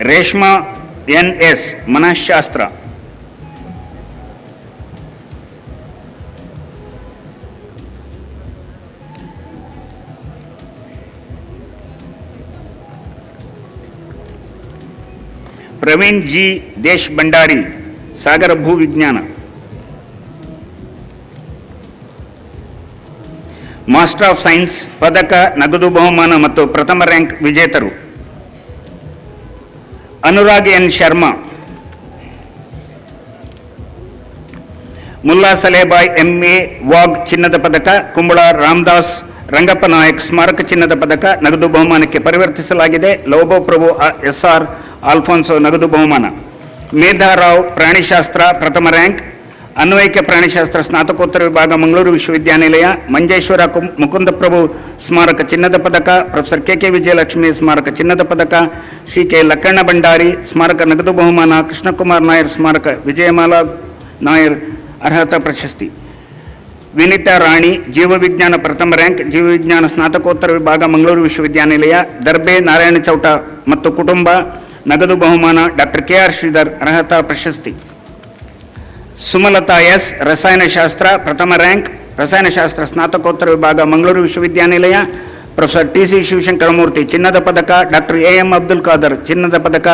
ರೇಷ್ಮಾ ಎನ್ ಎಸ್, ಮನಃಶಾಸ್ತ್ರ. ಪ್ರವೀಣ್ ಜಿ ದೇಶ್ ಭಂಡಾರಿ, ಸಾಗರ ಭೂ ವಿಜ್ಞಾನ. ಮಾಸ್ಟರ್ ಆಫ್ ಸೈನ್ಸ್ ಪದಕ, ನಗದು ಬಹುಮಾನ ಮತ್ತು ಪ್ರಥಮ ರ್ಯಾಂಕ್ ವಿಜೇತರು: ಅನುರಾಗ್ ಎನ್ ಶರ್ಮಾ, ಮುಲ್ಲಾ ಸಲೇಬಾಯ್ ಎಂಎ ವಾಗ್ ಚಿನ್ನದ ಪದಕ, ಕುಂಬಳ ರಾಮದಾಸ್ ರಂಗಪ್ಪ ನಾಯಕ್ ಸ್ಮಾರಕ ಚಿನ್ನದ ಪದಕ ನಗದು ಬಹುಮಾನಕ್ಕೆ ಪರಿವರ್ತಿಸಲಾಗಿದೆ. ಲೋಬೋ ಪ್ರಭು ಎಸ್ಆರ್ ಆಲ್ಫೋನ್ಸೋ ನಗದು ಬಹುಮಾನ. ಮೇಧಾ ರಾವ್ ಪ್ರಾಣಿಶಾಸ್ತ್ರ ಪ್ರಥಮ ರ್ಯಾಂಕ್, ಅನ್ವಯಿಕ ಪ್ರಾಣಿಶಾಸ್ತ್ರ ಸ್ನಾತಕೋತ್ತರ ವಿಭಾಗ ಮಂಗಳೂರು ವಿಶ್ವವಿದ್ಯಾನಿಲಯ. ಮಂಜೇಶ್ವರ ಮುಕುಂದಪ್ರಭು ಸ್ಮಾರಕ ಚಿನ್ನದ ಪದಕ, ಪ್ರೊಫೆಸರ್ ಕೆ ವಿಜಯಲಕ್ಷ್ಮಿ ಸ್ಮಾರಕ ಚಿನ್ನದ ಪದಕ, ಶ್ರೀ ಕೆ ಲಕ್ಕಣ್ಣ ಭಂಡಾರಿ ಸ್ಮಾರಕ ನಗದು ಬಹುಮಾನ, ಕೃಷ್ಣಕುಮಾರ್ ನಾಯರ್ ಸ್ಮಾರಕ ವಿಜಯಮಾಲಾ ನಾಯರ್ ಅರ್ಹತಾ ಪ್ರಶಸ್ತಿ. ವಿನಿತಾ ರಾಣಿ ಜೀವವಿಜ್ಞಾನ ಪ್ರಥಮ ರ್ಯಾಂಕ್, ಜೀವವಿಜ್ಞಾನ ಸ್ನಾತಕೋತ್ತರ ವಿಭಾಗ ಮಂಗಳೂರು ವಿಶ್ವವಿದ್ಯಾನಿಲಯ. ದರ್ಬೆ ನಾರಾಯಣ ಚೌಟ ಮತ್ತು ಕುಟುಂಬ ನಗದು ಬಹುಮಾನ, ಡಾಕ್ಟರ್ ಕೆಆರ್ ಶ್ರೀಧರ್ ಅರ್ಹತಾ ಪ್ರಶಸ್ತಿ. ಸುಮಲತಾ ಎಸ್ ರಸಾಯನಶಾಸ್ತ್ರ ಪ್ರಥಮ ರ್ಯಾಂಕ್, ರಸಾಯನಶಾಸ್ತ್ರ ಸ್ನಾತಕೋತ್ತರ ವಿಭಾಗ ಮಂಗಳೂರು ವಿಶ್ವವಿದ್ಯಾನಿಲಯ. Professor TC. ಶಿವಶಂಕರಮೂರ್ತಿ ಚಿನ್ನದ ಪದಕ, ಡಾಕ್ಟರ್ ಎ.ಎಂ. ಅಬ್ದುಲ್ ಖಾದರ್ ಚಿನ್ನದ ಪದಕ,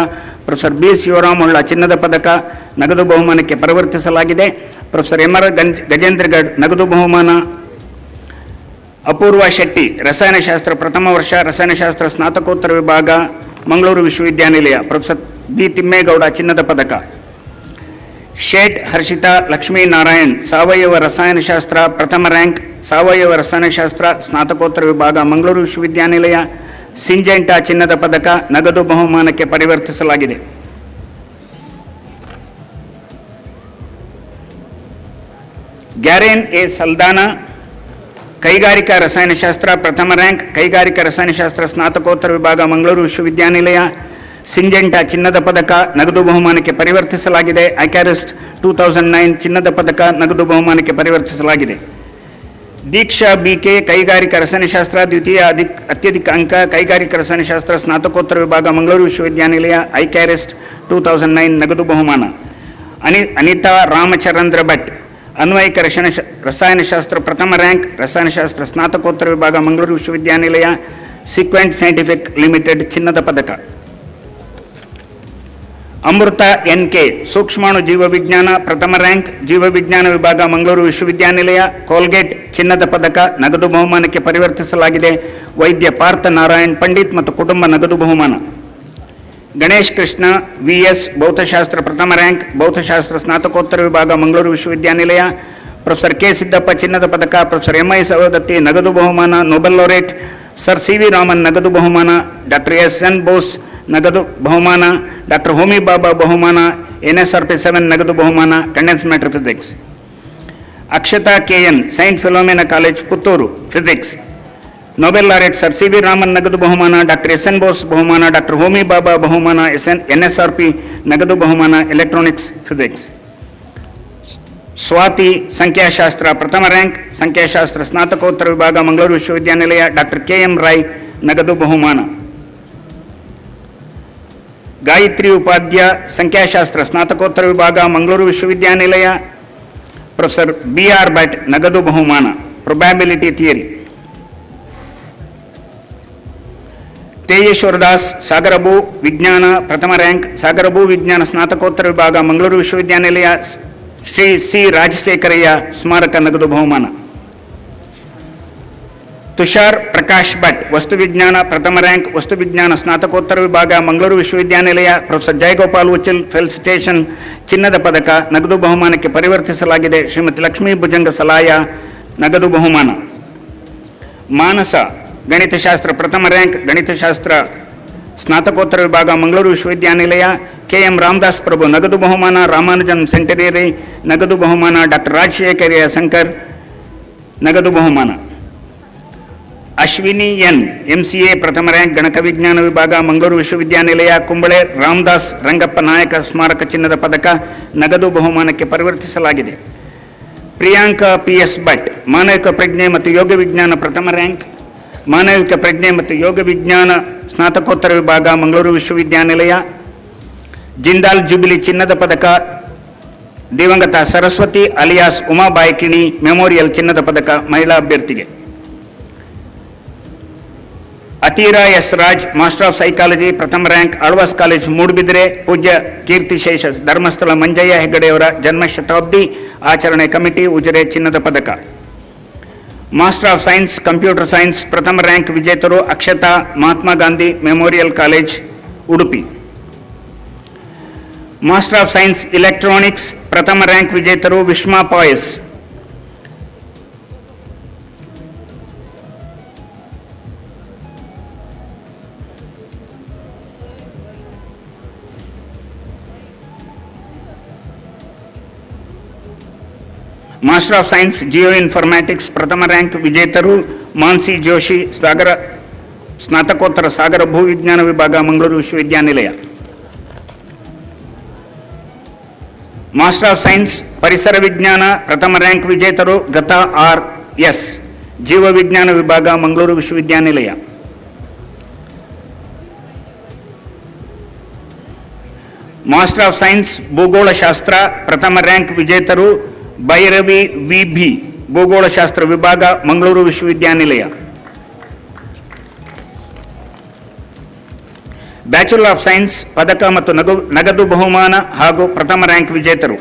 ಪ್ರೊಫೆಸರ್ ಬಿ. ಶಿವರಾಮುಳ್ಳ ಚಿನ್ನದ ಪದಕ ನಗದು ಬಹುಮಾನಕ್ಕೆ ಪರಿವರ್ತಿಸಲಾಗಿದೆ. Professor MR. ಗಜೇಂದ್ರಗಢ್ ನಗದು ಬಹುಮಾನ. ಅಪೂರ್ವ ಶೆಟ್ಟಿ ರಸಾಯನಶಾಸ್ತ್ರ ಪ್ರಥಮ ವರ್ಷ, ರಸಾಯನಶಾಸ್ತ್ರ ಸ್ನಾತಕೋತ್ತರ ವಿಭಾಗ ಮಂಗಳೂರು ವಿಶ್ವವಿದ್ಯಾನಿಲಯ. Professor B. ತಿಮ್ಮೇಗೌಡ ಚಿನ್ನದ ಪದಕ. ಶೇಟ್ ಹರ್ಷಿತಾ ಲಕ್ಷ್ಮೀನಾರಾಯಣ್ ಸಾವಯವ ರಸಾಯನಶಾಸ್ತ್ರ ಪ್ರಥಮ ರ್ಯಾಂಕ್, ಸಾವಯವ ರಸಾಯನಶಾಸ್ತ್ರ ಸ್ನಾತಕೋತ್ತರ ವಿಭಾಗ ಮಂಗಳೂರು ವಿಶ್ವವಿದ್ಯಾನಿಲಯ. ಸಿಂಜೆಂಟಾ ಚಿನ್ನದ ಪದಕ ನಗದು ಬಹುಮಾನಕ್ಕೆ ಪರಿವರ್ತಿಸಲಾಗಿದೆ. ಗ್ಯಾರೇನ್ ಎ ಸಲ್ದಾನಾ ಕೈಗಾರಿಕಾ ರಸಾಯನಶಾಸ್ತ್ರ ಪ್ರಥಮ ರ್ಯಾಂಕ್, ಕೈಗಾರಿಕಾ ರಸಾಯನಶಾಸ್ತ್ರ ಸ್ನಾತಕೋತ್ತರ ವಿಭಾಗ ಮಂಗಳೂರು ವಿಶ್ವವಿದ್ಯಾನಿಲಯ. ಸಿಂಜೆಂಟಾ ಚಿನ್ನದ ಪದಕ ನಗದು ಬಹುಮಾನಕ್ಕೆ ಪರಿವರ್ತಿಸಲಾಗಿದೆ. ಐಕ್ಯಾರಿಸ್ಟ್ 2009 ಚಿನ್ನದ ಪದಕ ನಗದು ಬಹುಮಾನಕ್ಕೆ ಪರಿವರ್ತಿಸಲಾಗಿದೆ. ದೀಕ್ಷಾ ಬಿಕೆ ಕೈಗಾರಿಕಾ ರಸಾಯನಶಾಸ್ತ್ರ ದ್ವಿತೀಯ ಅತ್ಯಧಿಕ ಅಂಕ, ಕೈಗಾರಿಕಾ ರಸಾಯನಶಾಸ್ತ್ರ ಸ್ನಾತಕೋತ್ತರ ವಿಭಾಗ ಮಂಗಳೂರು ವಿಶ್ವವಿದ್ಯಾನಿಲಯ. ಐಕ್ಯಾರಿಸ್ಟ್ 2009 ನಗದು ಬಹುಮಾನ. ಅನಿತಾ ರಾಮಚಂದ್ರ ಭಟ್ ಅನ್ವಯಿಕ ರಸಾಯನಶಾಸ್ತ್ರ ಪ್ರಥಮ ರ್ಯಾಂಕ್, ರಸಾಯನಶಾಸ್ತ್ರ ಸ್ನಾತಕೋತ್ತರ ವಿಭಾಗ ಮಂಗಳೂರು ವಿಶ್ವವಿದ್ಯಾನಿಲಯ. ಸೀಕ್ವೆಂಟ್ ಸೈಂಟಿಫಿಕ್ ಲಿಮಿಟೆಡ್ ಚಿನ್ನದ ಪದಕ. ಅಮೃತ ಎನ್.ಕೆ ಸೂಕ್ಷ್ಮಾಣು ಜೀವವಿಜ್ಞಾನ ಪ್ರಥಮ ರ್ಯಾಂಕ್, ಜೀವವಿಜ್ಞಾನ ವಿಭಾಗ ಮಂಗಳೂರು ವಿಶ್ವವಿದ್ಯಾನಿಲಯ. ಕೋಲ್ಗೇಟ್ ಚಿನ್ನದ ಪದಕ ನಗದು ಬಹುಮಾನಕ್ಕೆ ಪರಿವರ್ತಿಸಲಾಗಿದೆ. ವೈದ್ಯ ಪಾರ್ಥ ನಾರಾಯಣ್ ಪಂಡಿತ್ ಮತ್ತು ಕುಟುಂಬ ನಗದು ಬಹುಮಾನ. ಗಣೇಶ್ ಕೃಷ್ಣ ವಿ.ಎಸ್ ಭೌತಶಾಸ್ತ್ರ ಪ್ರಥಮ ರ್ಯಾಂಕ್, ಭೌತಶಾಸ್ತ್ರ ಸ್ನಾತಕೋತ್ತರ ವಿಭಾಗ ಮಂಗಳೂರು ವಿಶ್ವವಿದ್ಯಾನಿಲಯ. ಪ್ರೊಫೆಸರ್ ಕೆ ಸಿದ್ದಪ್ಪ ಚಿನ್ನದ ಪದಕ, ಪ್ರೊಫೆಸರ್ ಎಂ.ಐ. ಸವದತ್ತಿ ನಗದು ಬಹುಮಾನ. Nobel laureate sir CV. Raman ನಗದು ಬಹುಮಾನ. ಡಾಕ್ಟರ್ ಎಸ್.ಎನ್. ಬೋಸ್ ನಗದು ಬಹುಮಾನ. ಡಾಕ್ಟರ್ ಹೋಮಿ ಬಾಬಾ ಬಹುಮಾನ. NSRP 7 ನಗದು ಬಹುಮಾನ. Condense matter physics. Akshata KN Saint Philomena college Puttur physics. Nobel laureate sir CV. Raman ನಗದು ಬಹುಮಾನ. ಡಾಕ್ಟರ್ ಎಸ್.ಎನ್. ಬೋಸ್ ಬಹುಮಾನ. ಡಾಕ್ಟರ್ ಹೋಮಿ ಬಾಬಾ ಬಹುಮಾನ. NSRP ನಗದು ಬಹುಮಾನ. Electronics physics. ಸ್ವಾತಿ ಸಂಖ್ಯಾಶಾಸ್ತ್ರ ಪ್ರಥಮ ರ್ಯಾಂಕ್, ಸಂಖ್ಯಾಶಾಸ್ತ್ರ ಸ್ನಾತಕೋತ್ತರ ವಿಭಾಗ ಮಂಗಳೂರು ವಿಶ್ವವಿದ್ಯಾನಿಲಯ ಡಾಕ್ಟರ್ KM ರಾಯ್ ನಗದು ಬಹುಮಾನ. ಗಾಯತ್ರಿ ಉಪಾಧ್ಯ ಸಂಖ್ಯಾಶಾಸ್ತ್ರ ಸ್ನಾತಕೋತ್ತರ ವಿಭಾಗ ಮಂಗಳೂರು ವಿಶ್ವವಿದ್ಯಾನಿಲಯ ಪ್ರೊಫೆಸರ್ BR ಭಟ್ ನಗದು ಬಹುಮಾನ. Probability theory. ತೇಜೇಶ್ವರ ದಾಸ್ ಸಾಗರಭೂ ವಿಜ್ಞಾನ ಪ್ರಥಮ ರ್ಯಾಂಕ್, ಸಾಗರಭೂ ವಿಜ್ಞಾನ ಸ್ನಾತಕೋತ್ತರ ವಿಭಾಗ ಮಂಗಳೂರು ವಿಶ್ವವಿದ್ಯಾನಿಲಯ ಶ್ರೀ C ರಾಜಶೇಖರಯ್ಯ ಸ್ಮಾರಕ ನಗದು ಬಹುಮಾನ. ತುಷಾರ್ ಪ್ರಕಾಶ್ ಭಟ್ ವಸ್ತು ವಿಜ್ಞಾನ ಪ್ರಥಮ ರ್ಯಾಂಕ್, ವಸ್ತು ವಿಜ್ಞಾನ ಸ್ನಾತಕೋತ್ತರ ವಿಭಾಗ ಮಂಗಳೂರು ವಿಶ್ವವಿದ್ಯಾನಿಲಯ ಪ್ರೊಫೆಸರ್ ಜಯಗೋಪಾಲ್ ಉಚಿಲ್ ಫೆಲಿಸಿಟೇಷನ್ ಚಿನ್ನದ ಪದಕ ನಗದು ಬಹುಮಾನಕ್ಕೆ ಪರಿವರ್ತಿಸಲಾಗಿದೆ. ಶ್ರೀಮತಿ ಲಕ್ಷ್ಮೀ ಭುಜಂಗ ಸಲಾಯ ನಗದು ಬಹುಮಾನ. ಮಾನಸ ಗಣಿತಶಾಸ್ತ್ರ ಪ್ರಥಮ ರ್ಯಾಂಕ್, ಗಣಿತಶಾಸ್ತ್ರ ಸ್ನಾತಕೋತ್ತರ ವಿಭಾಗ ಮಂಗಳೂರು ವಿಶ್ವವಿದ್ಯಾನಿಲಯ KM ರಾಮದಾಸ್ ಪ್ರಭು ನಗದು ಬಹುಮಾನ. ರಾಮಾನುಜನ್ ಸೆಂಟನರಿ ನಗದು ಬಹುಮಾನ. ಡಾಕ್ಟರ್ ರಾಜಶೇಖರಯ್ಯ ಶಂಕರ್ ನಗದು ಬಹುಮಾನ. ಅಶ್ವಿನಿ N MCA ಪ್ರಥಮ ರ್ಯಾಂಕ್, ಗಣಕ ವಿಜ್ಞಾನ ವಿಭಾಗ ಮಂಗಳೂರು ವಿಶ್ವವಿದ್ಯಾನಿಲಯ ಕುಂಬಳೆ ರಾಮದಾಸ್ ರಂಗಪ್ಪ ನಾಯಕ ಸ್ಮಾರಕ ಚಿನ್ನದ ಪದಕ ನಗದು ಬಹುಮಾನಕ್ಕೆ ಪರಿವರ್ತಿಸಲಾಗಿದೆ. ಪ್ರಿಯಾಂಕಾ PS ಭಟ್ ಮಾನವಿಕ ಪ್ರಜ್ಞೆ ಮತ್ತು ಯೋಗ ವಿಜ್ಞಾನ ಪ್ರಥಮ ರ್ಯಾಂಕ್, ಮಾನವಿಕ ಪ್ರಜ್ಞೆ ಮತ್ತು ಯೋಗ ವಿಜ್ಞಾನ ಸ್ನಾತಕೋತ್ತರ ವಿಭಾಗ ಮಂಗಳೂರು ವಿಶ್ವವಿದ್ಯಾನಿಲಯ. ಜಿಂದಾಲ್ ಜುಬಿಲಿ ಚಿನ್ನದ ಪದಕ ದಿವಂಗತ ಸರಸ್ವತಿ ಅಲಿಯಾಸ್ ಉಮಾಬಾಯಿ ಕಿಣಿ ಮೆಮೋರಿಯಲ್ ಚಿನ್ನದ ಪದಕ ಮಹಿಳಾ ಅಭ್ಯರ್ಥಿಗೆ. ಅತೀರಾ S Raj master of psychology ಪ್ರಥಮ ರ್ಯಾಂಕ್, ಆಳ್ವಾಸ್ ಕಾಲೇಜ್ ಮೂಡುಬಿದಿರೆ. ಪೂಜ್ಯ ಕೀರ್ತಿಶೇಷ ಧರ್ಮಸ್ಥಳ ಮಂಜಯ್ಯ ಹೆಗ್ಗಡೆಯವರ ಜನ್ಮ ಶತಾಬ್ದಿ ಆಚರಣೆ ಕಮಿಟಿ ಉಜಿರೆ ಚಿನ್ನದ ಪದಕ. Master of science computer science ಪ್ರಥಮ ರ್ಯಾಂಕ್ ವಿಜೇತರು Akshatha Mahatma Gandhi memorial college Udupi. Master of science electronics ಪ್ರಥಮ ರ್ಯಾಂಕ್ ವಿಜೇತರು Vishma Pais. Master of science geoinformatics ಪ್ರಥಮ ರ್ಯಾಂಕ್ ವಿಜೇತರು ಮಾನ್ಸಿ ಜೋಶಿ ಸಾಗರ ಸ್ನಾತಕೋತ್ತರ ಸಾಗರ ಭೂವಿಜ್ಞಾನ ವಿಭಾಗ ಮಂಗಳೂರು ವಿಶ್ವವಿದ್ಯಾನಿಲಯ. ಮಾಸ್ಟರ್ ಆಫ್ ಸೈನ್ಸ್ ಪರಿಸರ ವಿಜ್ಞಾನ ಪ್ರಥಮ ರ್ಯಾಂಕ್ ವಿಜೇತರು ಗತಾ RS ಜೀವ ವಿಜ್ಞಾನ ವಿಭಾಗ ಮಂಗಳೂರು ವಿಶ್ವವಿದ್ಯಾನಿಲಯ. ಮಾಸ್ಟರ್ ಆಫ್ ಸೈನ್ಸ್ ಭೂಗೋಳಶಾಸ್ತ್ರ ಪ್ರಥಮ ರ್ಯಾಂಕ್ ವಿಜೇತರು ಭೈರವಿ VB ಭೂಗೋಳಶಾಸ್ತ್ರ ವಿಭಾಗ ಮಂಗಳೂರು ವಿಶ್ವವಿದ್ಯಾನಿಲಯ. ಬ್ಯಾಚುಲರ್ ಆಫ್ ಸೈನ್ಸ್ ಪದಕ ಮತ್ತು ನಗದು ಬಹುಮಾನ ಹಾಗೂ ಪ್ರಥಮ ರ್ಯಾಂಕ್ ವಿಜೇತರು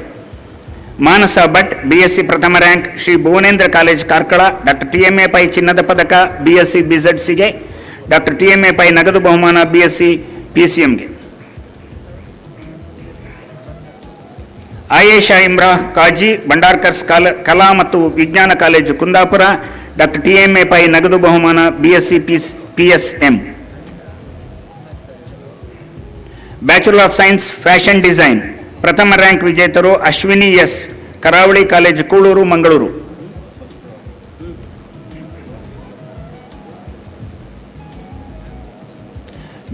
ಮಾನಸ ಭಟ್ BSc ಪ್ರಥಮ rank Shri Bhuvanendra college Karkala. Doctor TMA Pai ಚಿನ್ನದ ಪದಕ BSc BZCಗೆ. ಡಾಕ್ಟರ್ TMA ಪೈ ನಗದು ಬಹುಮಾನ BSc PCMಗೆ. ಆಯೇಷಾ ಇಮ್ರಾ ಕಾಜಿ ಭಂಡಾರ್ಕರ್ಸ್ ಕಲಾ ಮತ್ತು ವಿಜ್ಞಾನ college Kundapura. Doctor TMA Pai ನಗದು ಬಹುಮಾನ BSc PSM. Bachelor of science fashion design ಪ್ರಥಮ ರ್ಯಾಂಕ್ ವಿಜೇತರು Ashwini S Karavali college Kulur Mangaluru.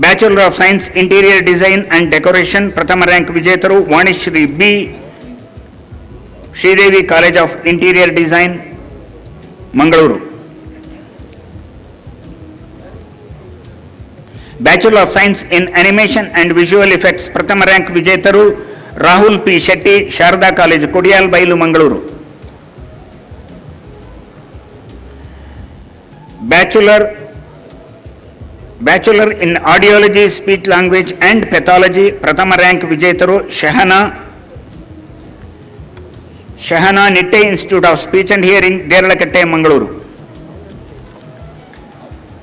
Bachelor of science interior design and decoration ಪ್ರಥಮ ರ್ಯಾಂಕ್ ವಿಜೇತರು Vanishree B Shridevi college of interior design Mangaluru. Bachelor of science in animation and visual effects ಪ್ರಥಮ rank ವಿಜೇತರು Rahul P Shetty Sharada college Kodialbail Mangaluru. Bachelor in audiology speech language and pathology ಪ್ರಥಮ rank ವಿಜೇತರು Shahana Nitte institute of speech and hearing Deralakatte Mangaluru.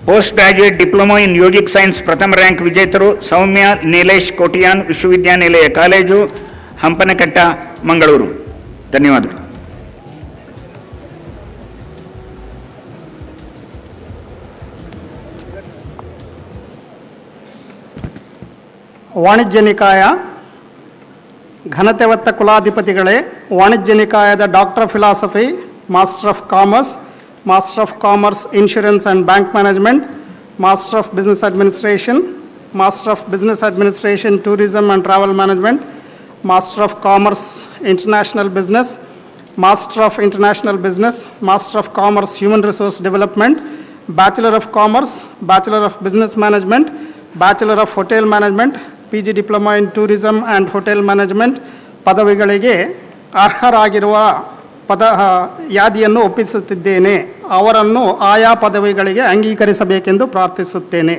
Post graduate diploma in yogic science ಪ್ರಥಮ rank ವಿಜೇತರು ಸೌಮ್ಯ ನೀಲೇಶ್ ಕೋಟಿಯಾನ್ ವಿಶ್ವವಿದ್ಯಾನಿಲಯ college Hampankatta Mangaluru. ಧನ್ಯವಾದಗಳು. ವಾಣಿಜ್ಯ ನಿಕಾಯ ಘನತೆವತ್ತ ಕುಲಾಧಿಪತಿಗಳೇ, ವಾಣಿಜ್ಯ ನಿಕಾಯದ doctor of philosophy, master of commerce insurance and bank management, master of business administration tourism and travel management, master of commerce international business, Master of International Business, Master of Commerce, Human Resource Development, Bachelor of Commerce, Bachelor of Business Management, Bachelor of Hotel Management, PG Diploma in Tourism and Hotel Management ಪದವಿಗಳಿಗೆ ಅರ್ಹರಾಗಿರುವ ಯಾದಿಯನ್ನು ಒಪ್ಪಿಸುತ್ತಿದ್ದೇನೆ. ಅವರನ್ನು ಆಯಾ ಪದವಿಗಳಿಗೆ ಅಂಗೀಕರಿಸಬೇಕೆಂದು ಪ್ರಾರ್ಥಿಸುತ್ತೇನೆ.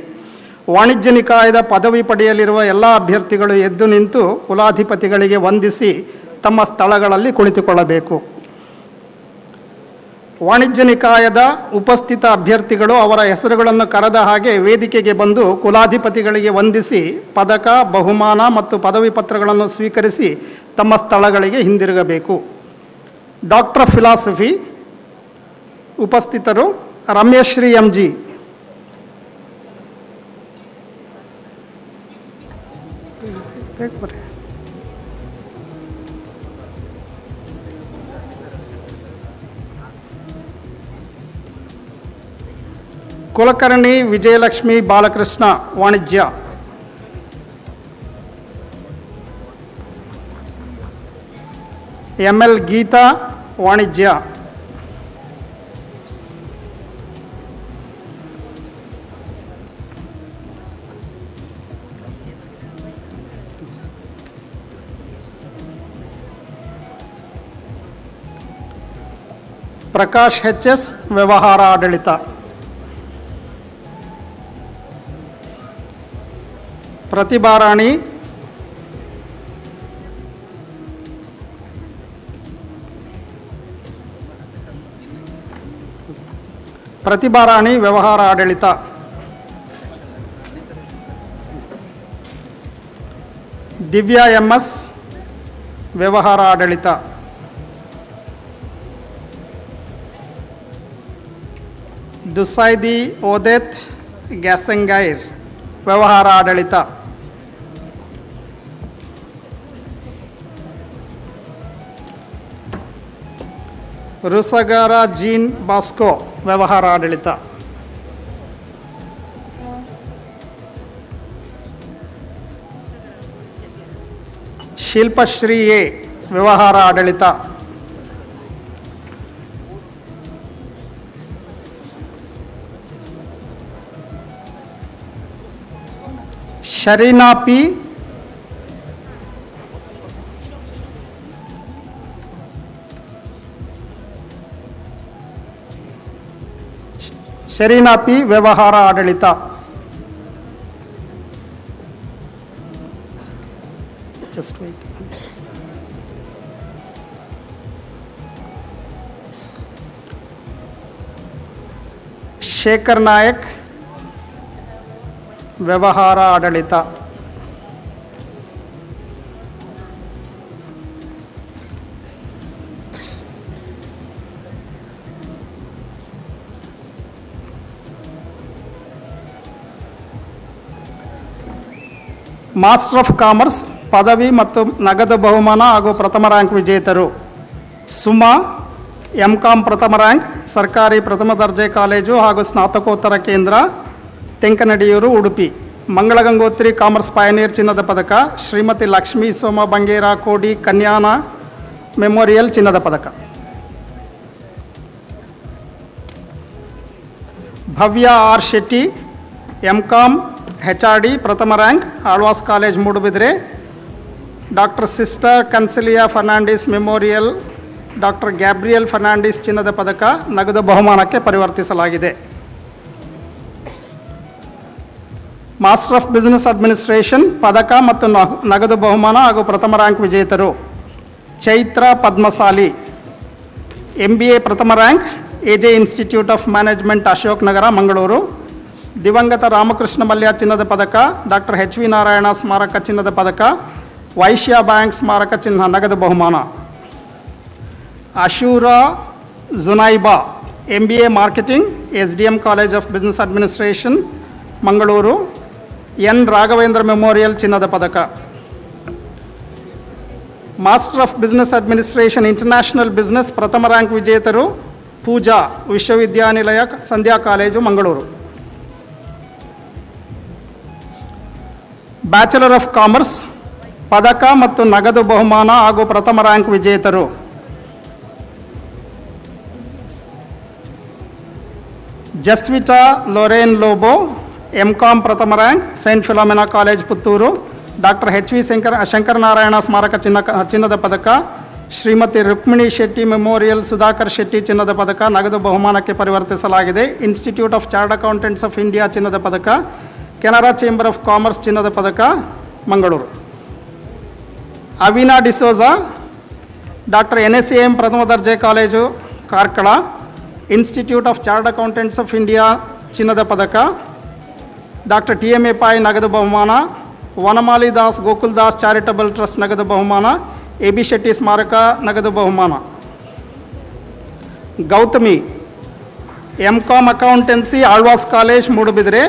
ವಾಣಿಜ್ಯ ನಿಕಾಯದ ಪದವಿ ಪಡೆಯಲಿರುವ ಎಲ್ಲ ಅಭ್ಯರ್ಥಿಗಳು ಎದ್ದು ನಿಂತು ಕುಲಾಧಿಪತಿಗಳಿಗೆ ವಂದಿಸಿ ತಮ್ಮ ಸ್ಥಳಗಳಲ್ಲಿ ಕುಳಿತುಕೊಳ್ಳಬೇಕು. ವಾಣಿಜ್ಯ ನಿಕಾಯದ ಉಪಸ್ಥಿತ ಅಭ್ಯರ್ಥಿಗಳು ಅವರ ಹೆಸರುಗಳನ್ನು ಕರೆದ ಹಾಗೆ ವೇದಿಕೆಗೆ ಬಂದು ಕುಲಾಧಿಪತಿಗಳಿಗೆ ವಂದಿಸಿ ಪದಕ, ಬಹುಮಾನ ಮತ್ತು ಪದವಿ ಪತ್ರಗಳನ್ನು ಸ್ವೀಕರಿಸಿ ತಮ್ಮ ಸ್ಥಳಗಳಿಗೆ ಹಿಂದಿರುಗಬೇಕು. ಡಾಕ್ಟರ್ ಆಫ್ ಫಿಲಾಸಫಿ ಉಪಸ್ಥಿತರು ರಮೇಶ್ ಶ್ರೀ ಎಂಜಿ, ಕುಲಕರ್ಣಿ ವಿಜಯಲಕ್ಷ್ಮಿ ಬಾಲಕೃಷ್ಣ ವಾಣಿಜ್ಯ, ML ಗೀತಾ ವಾಣಿಜ್ಯ, ಪ್ರಕಾಶ್ HS ವ್ಯವಹಾರ ಆಡಳಿತ, ಪ್ರತಿಭಾರಾಣಿ ವ್ಯವಹಾರ ಆಡಳಿತ, ದಿವ್ಯಾ MS ವ್ಯವಹಾರ ಆಡಳಿತ, ದುಸೈದಿ ಓದೆತ್ ಗ್ಯಾಸಂಗೈರ್ ವ್ಯವಹಾರ ಆಡಳಿತ, ರುಸಗಾರ ಜೀನ್ ಬಾಸ್ಕೋ ವ್ಯವಹಾರ ಆಡಳಿತ, ಶಿಲ್ಪಶ್ರೀ ಎ ವ್ಯವಹಾರ ಆಡಳಿತ, ಶರೀನಾ ಪಿ ವ್ಯವಹಾರ ಆಡಳಿತ, ಜಸ್ಟ್ ವೇಟ್, ಶೇಖರ್ ನಾಯಕ್ ವ್ಯವಹಾರ ಆಡಳಿತ, ಮಾಸ್ಟರ್ ಆಫ್ ಕಾಮರ್ಸ್ ಪದವಿ ಮತ್ತು ನಗದು ಬಹುಮಾನ ಹಾಗೂ ಪ್ರಥಮ ರ್ಯಾಂಕ್ ವಿಜೇತರು ಸುಮಾ MCom ಪ್ರಥಮ ರ್ಯಾಂಕ್, ಸರ್ಕಾರಿ ಪ್ರಥಮ ದರ್ಜೆ ಕಾಲೇಜು ಹಾಗೂ ಸ್ನಾತಕೋತ್ತರ ಕೇಂದ್ರ, ತೆಂಕನಡಿಯೂರು, ಉಡುಪಿ. ಮಂಗಳಗಂಗೋತ್ರಿ ಕಾಮರ್ಸ್ ಪಯನೀರ್ ಚಿನ್ನದ ಪದಕ, ಶ್ರೀಮತಿ ಲಕ್ಷ್ಮೀ ಸೋಮ ಬಂಗೇರ ಕೋಡಿ ಕನ್ಯಾನ ಮೆಮೋರಿಯಲ್ ಚಿನ್ನದ ಪದಕ. Bhavya R Shetty MCom HRD ಪ್ರಥಮ rank, Alva's college Moodubidire. Doctor sister Concilia Fernandes memorial doctor Gabriel Fernandes ಚಿನ್ನದ ಪದಕ ನಗದು ಬಹುಮಾನಕ್ಕೆ ಪರಿವರ್ತಿಸಲಾಗಿದೆ. ಮಾಸ್ಟರ್ ಆಫ್ ಬಿಸಿನೆಸ್ ಅಡ್ಮಿನಿಸ್ಟ್ರೇಷನ್ ಪದಕ ಮತ್ತು ನಗದು ಬಹುಮಾನ ಹಾಗೂ ಪ್ರಥಮ ರ್ಯಾಂಕ್ ವಿಜೇತರು ಚೈತ್ರ ಪದ್ಮಸಾಲಿ, MBA ಪ್ರಥಮ rank, AJ institute of management Ashok Nagar, Mangaluru. ದಿವಂಗತ ರಾಮಕೃಷ್ಣ ಮಲ್ಯ ಚಿನ್ನದ ಪದಕ, ಡಾಕ್ಟರ್ HV ನಾರಾಯಣ ಸ್ಮಾರಕ ಚಿನ್ನದ ಪದಕ, ವೈಶ್ಯ ಬ್ಯಾಂಕ್ ಸ್ಮಾರಕ ಚಿಹ್ನ ನಗದು ಬಹುಮಾನ. Ashura Junaiba, MBA marketing, SDM college of business administration, Mangaluru. N Raghavendra memorial ಚಿನ್ನದ ಪದಕ. Master of business administration international business ಪ್ರಥಮ ರ್ಯಾಂಕ್ ವಿಜೇತರು ಪೂಜಾ, ವಿಶ್ವವಿದ್ಯಾನಿಲಯ Sandhya college, Mangaluru. Bachelor of commerce ಪದಕ ಮತ್ತು ನಗದು ಬಹುಮಾನ ಹಾಗೂ ಪ್ರಥಮ ರ್ಯಾಂಕ್ ವಿಜೇತರು ಜಸ್ವಿಟಾ ಲೊರೇನ್ ಲೋಬೋ, ಎಂ.ಕಾಮ್ ಪ್ರಥಮ rank, saint Philomena college Puttur. Doctor H V. Shankaranarayana ಸ್ಮಾರಕ ಚಿನ್ನದ ಪದಕ. ಶ್ರೀಮತಿ ರುಕ್ಮಿಣಿ ಶೆಟ್ಟಿ ಮೆಮೋರಿಯಲ್ ಸುಧಾಕರ್ ಶೆಟ್ಟಿ ಚಿನ್ನದ ಪದಕ ನಗದು ಬಹುಮಾನಕ್ಕೆ ಪರಿವರ್ತಿಸಲಾಗಿದೆ. Institute of chartered accountants of India ಚಿನ್ನದ ಪದಕ. ಕೆನರಾ ಚೇಂಬರ್ ಆಫ್ ಕಾಮರ್ಸ್ ಚಿನ್ನದ ಪದಕ ಮಂಗಳೂರು. ಅವಿನಾ ಡಿಸೋಜಾ, ಡಾಕ್ಟರ್ ಎನ್.ಎಸ್.ಎಂ ಪ್ರಥಮ ದರ್ಜೆ college Karkala, institute of chartered accountants of India ಚಿನ್ನದ ಪದಕ. ಡಾಕ್ಟರ್ ಟಿ.ಎಂ.ಎ ಪಾಯ್ ನಗದು ಬಹುಮಾನ. ವನಮಾಲಿ ದಾಸ್ ಗೋಕುಲ್ ದಾಸ್ ಚಾರಿಟಬಲ್ ಟ್ರಸ್ಟ್ ನಗದು ಬಹುಮಾನ. ಎ.ಬಿ. ಶೆಟ್ಟಿ ಸ್ಮಾರಕ ನಗದು ಬಹುಮಾನ. Gautami, M Com accountancy Alva's college Moodbidri,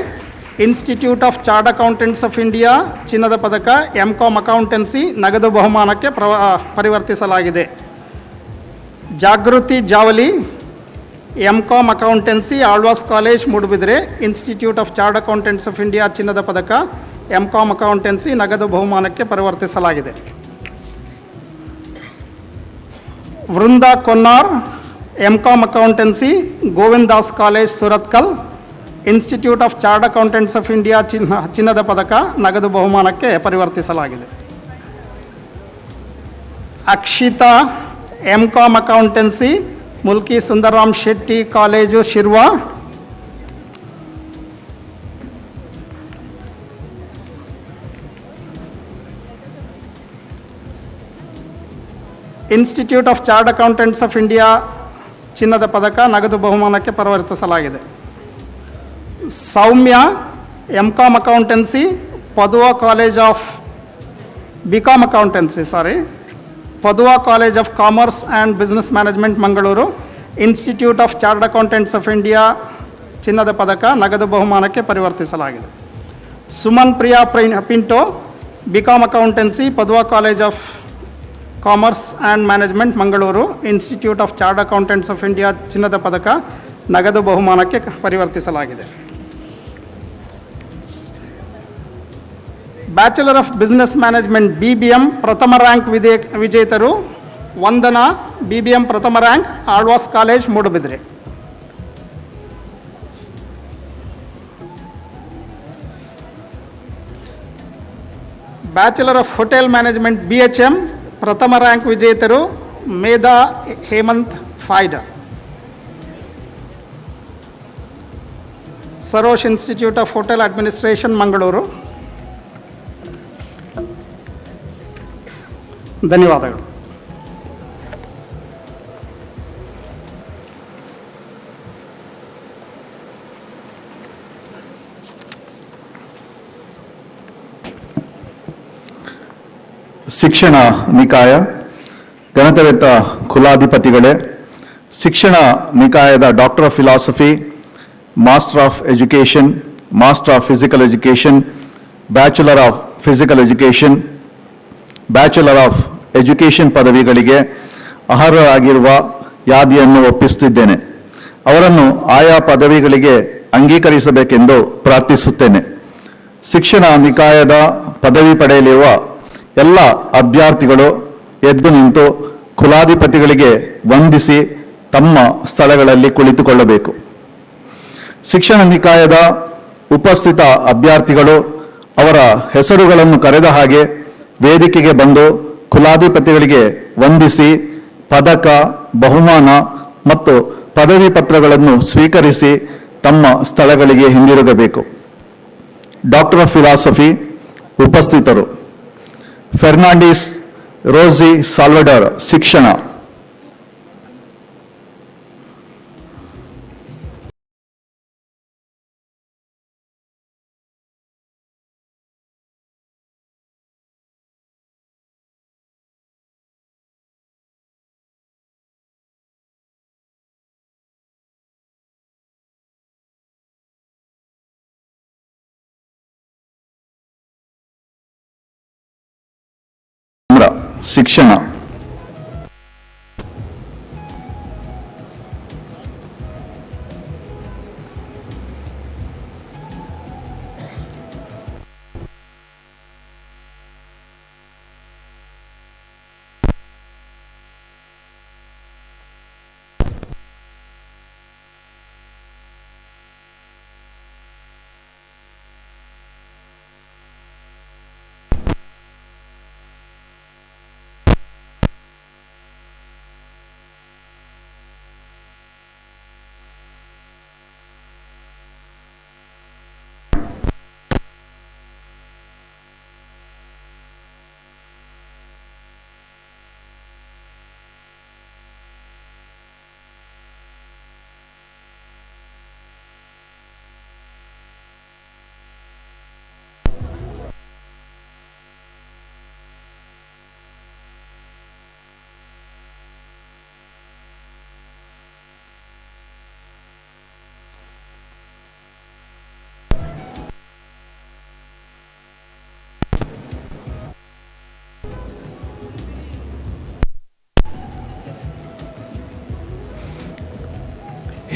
institute of chartered accountants of India ಚಿನ್ನದ ಪದಕ. ಎಂ.ಕಾಮ್ ಅಕೌಂಟೆನ್ಸಿ ನಗದು ಬಹುಮಾನಕ್ಕೆ ಪರಿವರ್ತಿಸಲಾಗಿದೆ. ಜಾಗೃತಿ ಜಾವಲಿ, M Com accountancy Alva's college Moodbidri, institute of chartered accountants of India ಚಿನ್ನದ ಪದಕ. ಎಂ.ಕಾಮ್ ಅಕೌಂಟೆನ್ಸಿ ನಗದು ಬಹುಮಾನಕ್ಕೆ ಪರಿವರ್ತಿಸಲಾಗಿದೆ. Vrinda Konnar, M Com accountancy Govind Das college Surathkal, institute of chartered accountants of India ಚಿನ್ನದ ಪದಕ ನಗದು ಬಹುಮಾನಕ್ಕೆ ಪರಿವರ್ತಿಸಲಾಗಿದೆ. Akshita, M Com accountancy Mulki Sundararam Shetty college Shirva, institute of chartered accountants of India ಚಿನ್ನದ ಪದಕ ನಗದು ಬಹುಮಾನಕ್ಕೆ ಪರಿವರ್ತಿಸಲಾಗಿದೆ. Saumya, M Com accountancy Padua college of B Com accountancy Padua college of commerce and business management Mangaluru, institute of chartered accountants of India ಚಿನ್ನದ ಪದಕ ನಗದು ಬಹುಮಾನಕ್ಕೆ ಪರಿವರ್ತಿಸಲಾಗಿದೆ. Suman Priya Pinto, B Com accountancy Padua college of commerce and management Mangaluru, institute of chartered accountants of India ಚಿನ್ನದ ಪದಕ ನಗದು ಬಹುಮಾನಕ್ಕೆ ಪರಿವರ್ತಿಸಲಾಗಿದೆ. Bachelor of business management BBM ಪ್ರಥಮ ರ್ಯಾಂಕ್ ವಿಜೇತರು ವಂದನಾ, BBM ಪ್ರಥಮ rank Alva's college Moodbidri. Bachelor of hotel management BHM ಪ್ರಥಮ ರ್ಯಾಂಕ್ ವಿಜೇತರು Medha Hemanth Faida. Sarosh institute of hotel administration Mangaluru. ಧನ್ಯವಾದಗಳು. ಶಿಕ್ಷಣ ನಿಕಾಯ, ಗಣತವೇತ್ತ ಕುಲಾಧಿಪತಿಗಳೇ, ಶಿಕ್ಷಣ ನಿಕಾಯದ doctor of philosophy, master of education, master of physical education, bachelor of physical education, bachelor of education ಪದವಿಗಳಿಗೆ ಅರ್ಹರಾಗಿರುವ ಯಾದಿಯನ್ನು ಒಪ್ಪಿಸುತ್ತಿದ್ದೇನೆ. ಅವರನ್ನು ಆಯಾ ಪದವಿಗಳಿಗೆ ಅಂಗೀಕರಿಸಬೇಕೆಂದು ಪ್ರಾರ್ಥಿಸುತ್ತೇನೆ. ಶಿಕ್ಷಣ ನಿಕಾಯದ ಪದವಿ ಪಡೆಯಲಿರುವ ಎಲ್ಲ ಅಭ್ಯರ್ಥಿಗಳು ಎದ್ದು ನಿಂತು ಕುಲಾಧಿಪತಿಗಳಿಗೆ ವಂದಿಸಿ ತಮ್ಮ ಸ್ಥಳಗಳಲ್ಲಿ ಕುಳಿತುಕೊಳ್ಳಬೇಕು. ಶಿಕ್ಷಣ ನಿಕಾಯದ ಉಪಸ್ಥಿತ ಅಭ್ಯರ್ಥಿಗಳು ಅವರ ಹೆಸರುಗಳನ್ನು ಕರೆದ ಹಾಗೆ ವೇದಿಕೆಗೆ ಬಂದು ಕುಲಾಧಿಪತಿಗಳಿಗೆ ವಂದಿಸಿ ಪದಕ, ಬಹುಮಾನ ಮತ್ತು ಪದವಿ ಪತ್ರಗಳನ್ನು ಸ್ವೀಕರಿಸಿ ತಮ್ಮ ಸ್ಥಳಗಳಿಗೆ ಹಿಂದಿರುಗಬೇಕು. ಡಾಕ್ಟರ್ ಆಫ್ ಫಿಲಾಸಫಿ ಉಪಸ್ಥಿತರು ಫೆರ್ನಾಂಡಿಸ್ ರೋಸಿ ಸಾಲ್ವಡರ್, ಶಿಕ್ಷಣ. ಶಿಕ್ಷಣ.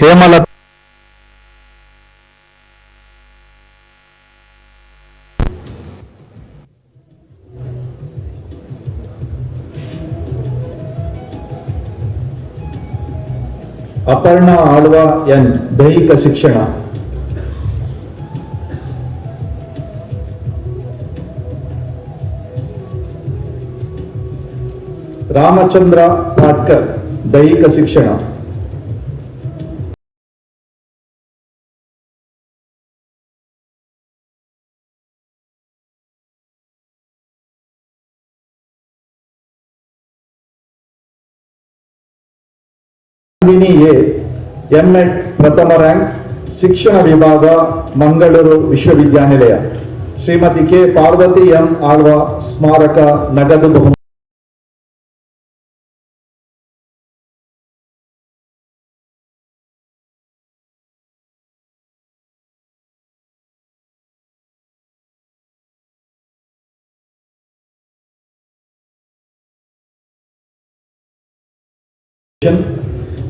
ಹೇಮಲತಾ ಅಪರ್ಣಾ ಆಳ್ವ ಎನ್ ದೈಹಿಕ ಶಿಕ್ಷಣ, ರಾಮಚಂದ್ರ ಪಾಟ್ಕರ್ ದೈಹಿಕ ಶಿಕ್ಷಣ, ನಂದಿನಿ ಎ ಎಂಎಡ್ ಪ್ರಥಮ ರ್ಯಾಂಕ್ ಶಿಕ್ಷಣ ವಿಭಾಗ ಮಂಗಳೂರು ವಿಶ್ವವಿದ್ಯಾನಿಲಯ, ಶ್ರೀಮತಿ ಕೆ ಪಾರ್ವತಿ ಎಂ ಆಳ್ವ ಸ್ಮಾರಕ ನಗದು ಬಹುಮಾನ,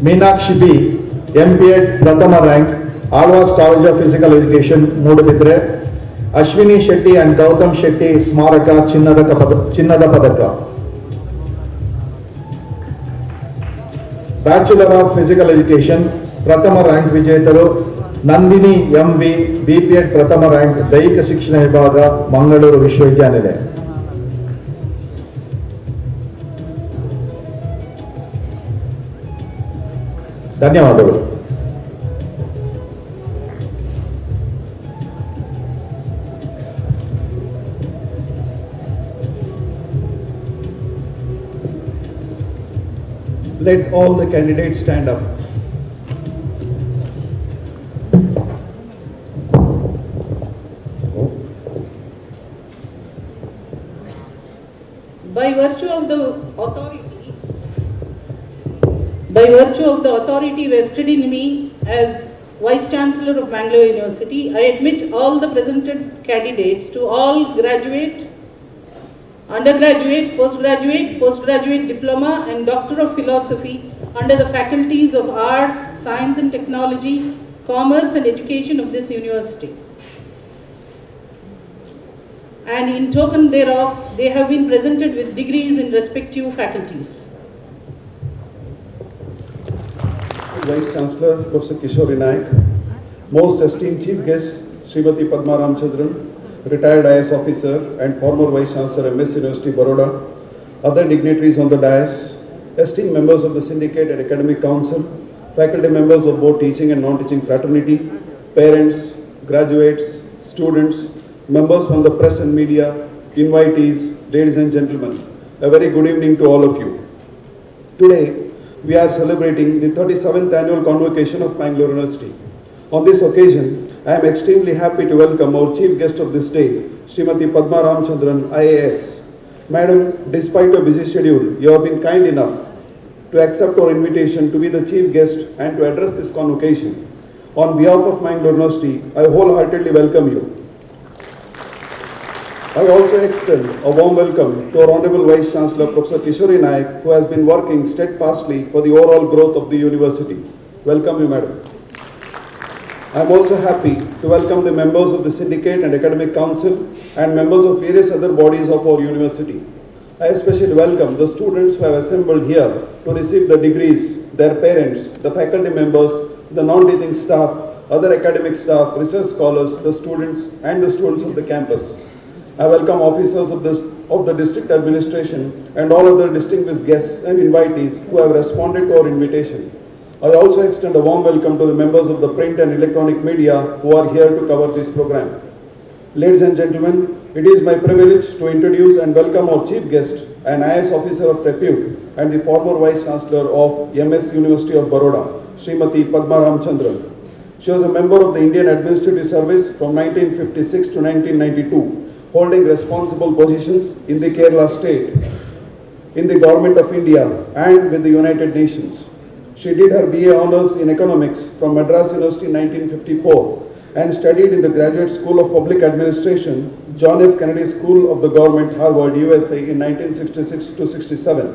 ಮೀನಾಕ್ಷಿ ಬಿ ಎಂಪಿಎಡ್ ಪ್ರಥಮ rank Alva's college of physical education Moodbidri, Ashwini Shetty and Gautam Shetty ಸ್ಮಾರಕ ಚಿನ್ನದ ಪದಕ, ಬ್ಯಾಚುಲರ್ ಆಫ್ ಫಿಸಿಕಲ್ ಎಜುಕೇಶನ್ ಪ್ರಥಮ ರ್ಯಾಂಕ್ ವಿಜೇತರು ನಂದಿನಿ ಎಂವಿ ಬಿಪಿಎಡ್ ಪ್ರಥಮ ರ್ಯಾಂಕ್ ದೈಹಿಕ ಶಿಕ್ಷಣ ವಿಭಾಗ ಮಂಗಳೂರು ವಿಶ್ವವಿದ್ಯಾನಿಲಯ. ಧನ್ಯವಾದಗಳು. Let all the candidates stand up. By virtue of the authority vested in me as Vice Chancellor of Mangalore University, I admit all the presented candidates to all graduate, undergraduate, postgraduate diploma and Doctor of Philosophy under the faculties of Arts, Science and Technology, Commerce and Education of this university. And in token thereof, they have been presented with degrees in respective faculties. Vice Chancellor Professor Kishore Naik, most esteemed Chief Guest Srimati Padma Ramchandran, retired IAS officer and former Vice Chancellor MS University Baroda, other dignitaries on the dais, esteemed members of the Syndicate and Academic Council, faculty members of both teaching and non-teaching fraternity, parents, graduates, students, members from the press and media, invitees, ladies and gentlemen, a very good evening to all of you. Today, we are celebrating the 37th annual convocation of Mangalore University. On this occasion, I am extremely happy to welcome our chief guest of this day, Srimati Padma Ramchandran, IAS. Madam, despite your busy schedule, you have been kind enough to accept our invitation to be the chief guest and to address this convocation. On behalf of Mangalore University, I wholeheartedly welcome you. I also extend a warm welcome to our Honorable Vice Chancellor Professor Kishore Naik, who has been working steadfastly for the overall growth of the university. Welcome you, Madam. I am also happy to welcome the members of the Syndicate and Academic Council and members of various other bodies of our university. I especially welcome the students who have assembled here to receive the degrees, their parents, the faculty members, the non-teaching staff, other academic staff, research scholars, the students and the students of the campus. I welcome officers of the district administration and all other distinguished guests and invitees who have responded to our invitation. I also extend a warm welcome to the members of the print and electronic media who are here to cover this program. Ladies and gentlemen, it is my privilege to introduce and welcome our chief guest, an IAS officer of repute and the former Vice Chancellor of MS University of Baroda, Srimati Padma Ramchandran. She was a member of the Indian Administrative Service from 1956 to 1992. Holding responsible positions in the Kerala state, in the Government of India and with the United Nations. She did her BA Honours in Economics from Madras University in 1954 and studied in the Graduate School of Public Administration, John F. Kennedy School of the Government, Harvard, USA in 1966 to 67.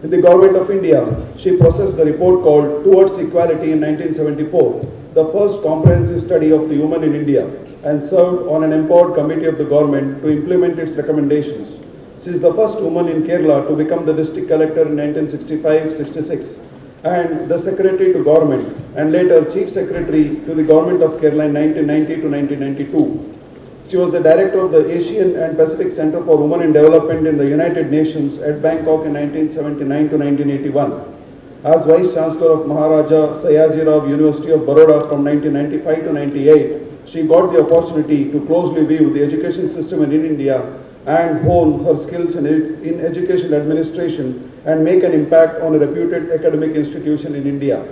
In the Government of India, she processed the report called Towards Equality in 1974, the first comprehensive study of the woman in India, and served on an empowered committee of the government to implement its recommendations. She is the first woman in Kerala to become the district collector in 1965-66 and the secretary to government and later chief secretary to the government of Kerala in 1990 to 1992. She was the director of the Asian and Pacific Center for Women in Development in the United Nations at Bangkok in 1979 to 1981. As Vice Chancellor of Maharaja Sayajirao University of Baroda from 1995 to 98, she got the opportunity to closely view the education system in India and hone her skills in education administration and make an impact on a reputed academic institution in India.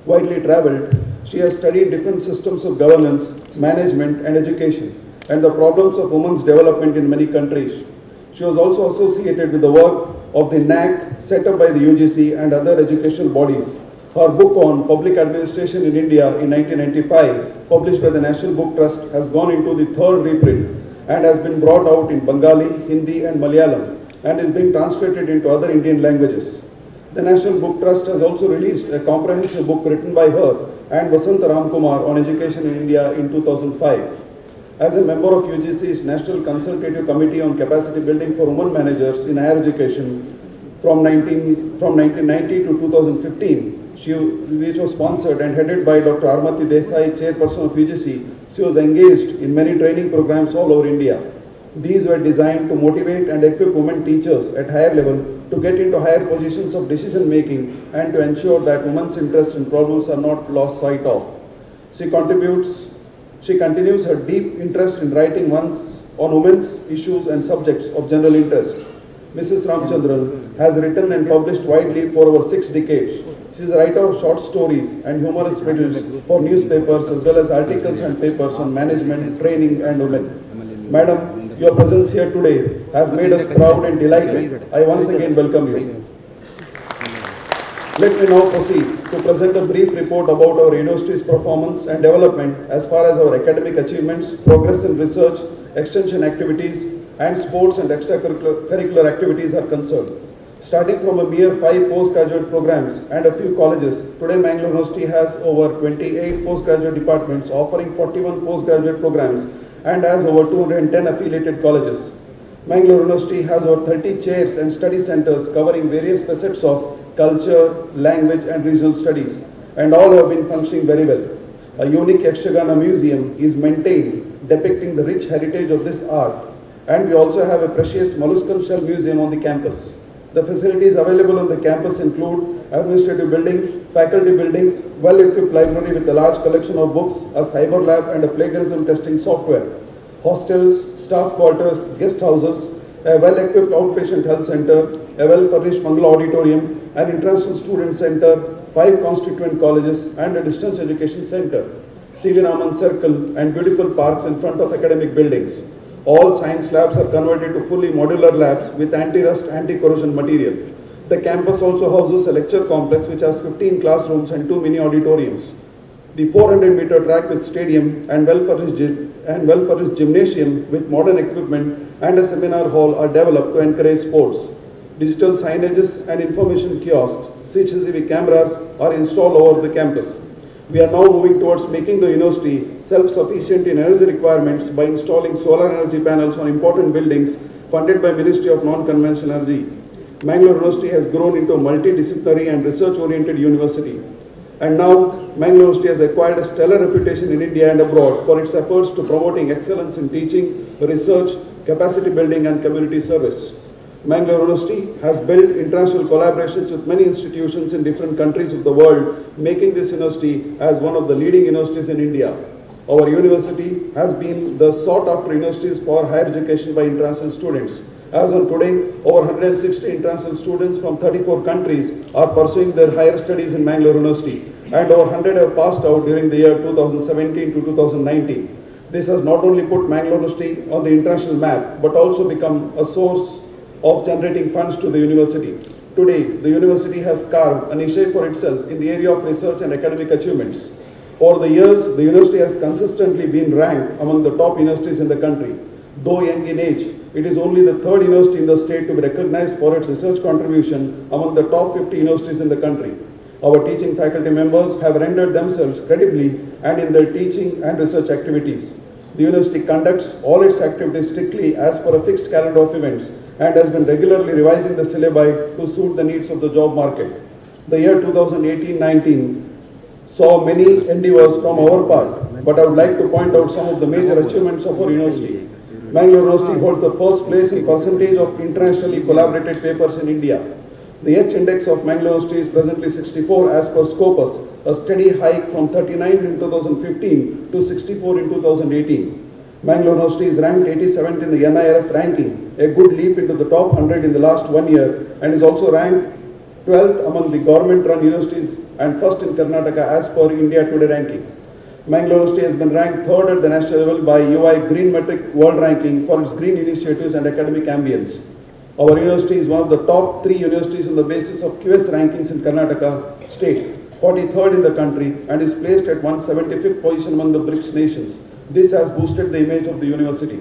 Widely travelled, she has studied different systems of governance, management and education and the problems of women's development in many countries. She was also associated with the work of the NAC set up by the UGC and other educational bodies. Her book on public administration in India in 1995, published by the National Book Trust, has gone into the third reprint and has been brought out in Bengali, Hindi and Malayalam and is being translated into other Indian languages. The National Book Trust has also released a comprehensive book written by her and Vasant Ramkumar on education in India in 2005. As a member of UGC's National Consultative Committee on Capacity Building for Women Managers in Higher Education from 1990 to 2015, which was sponsored and headed by Dr. Armati Desai, chairperson of UGC, she was engaged in many training programs all over India. These were designed to motivate and equip women teachers at higher level to get into higher positions of decision making and to ensure that women's interests and problems are not lost sight of. She continues her deep interest in writing on women's issues and subjects of general interest. Mrs. Ramchandran has written and published widely for over 6 decades. She is a writer of short stories and humorous riddles for newspapers as well as articles and papers on management, training and women. Madam, your presence here today has made us proud and delighted. I once again welcome you. Let me now proceed to present a brief report about our university's performance and development as far as our academic achievements, progress in research, extension activities, and sports and extracurricular activities are concerned. Starting from a mere 5 postgraduate programs and a few colleges, today Mangalore University has over 28 postgraduate departments offering 41 postgraduate programs and has over 210 affiliated colleges. Mangalore University has over 30 chairs and study centers covering various facets of culture, language and regional studies, and all have been functioning very well. A unique Yakshagana museum is maintained depicting the rich heritage of this art, and we also have a precious molluscan shell museum on the campus. The facilities available on the campus include administrative buildings, faculty buildings, well-equipped library with a large collection of books, a cyber lab and a plagiarism testing software, hostels, staff quarters, guest houses, a well-equipped outpatient health center, a well-furnished Mangala auditorium, an international student center, 5 constituent colleges and a distance education center, C.V. Raman Circle and beautiful parks in front of academic buildings. All science labs are converted to fully modular labs with anti-rust, anti-corrosion material. The campus also houses a lecture complex which has 15 classrooms and 2 mini auditoriums. The 400-meter track with stadium and well-furnished gymnasium with modern equipment and a seminar hall are developed to encourage sports. Digital signages and information kiosks, CCTV cameras are installed over the campus. We are now moving towards making the university self-sufficient in energy requirements by installing solar energy panels on important buildings funded by Ministry of Non-Conventional Energy. Mangalore University has grown into a multidisciplinary and research-oriented university. And now, Mangalore University has acquired a stellar reputation in India and abroad for its efforts to promoting excellence in teaching, research, capacity building and community service. Mangalore University has built international collaborations with many institutions in different countries of the world, making this university as one of the leading universities in India. Our university has been the sought-after universities for higher education by international students. As on today, over 160 international students from 34 countries are pursuing their higher studies in Mangalore University, and over 100 have passed out during the year 2017 to 2019. This has not only put Mangalore University on the international map, but also become a source of generating funds to the university. Today, the university has carved a niche for itself in the area of research and academic achievements. Over the years, the university has consistently been ranked among the top universities in the country. Though young in age, it is only the third university in the state to be recognized for its research contribution among the top 50 universities in the country. Our teaching faculty members have rendered themselves credibly and in their teaching and research activities. The university conducts all its activities strictly as per a fixed calendar of events and has been regularly revising the syllabi to suit the needs of the job market. The year 2018-19 saw many endeavors from our part, but I would like to point out some of the major achievements of our university. Mangalore University holds the first place in percentage of internationally collaborated papers in India. The H index of Mangalore University is presently 64 as per Scopus, a steady hike from 39 in 2015 to 64 in 2018. Mangalore University is ranked 87th in the NIRF ranking, a good leap into the top 100 in the last 1 year, and is also ranked 12th among the government-run universities and first in Karnataka as per India Today ranking. Mangalore University has been ranked third at the national level by UI Green Metric World Ranking for its green initiatives and academic ambience. Our university is one of the top 3 universities on the basis of QS rankings in Karnataka state, 43rd in the country, and is placed at 175th position among the BRICS nations. This has boosted the image of the university.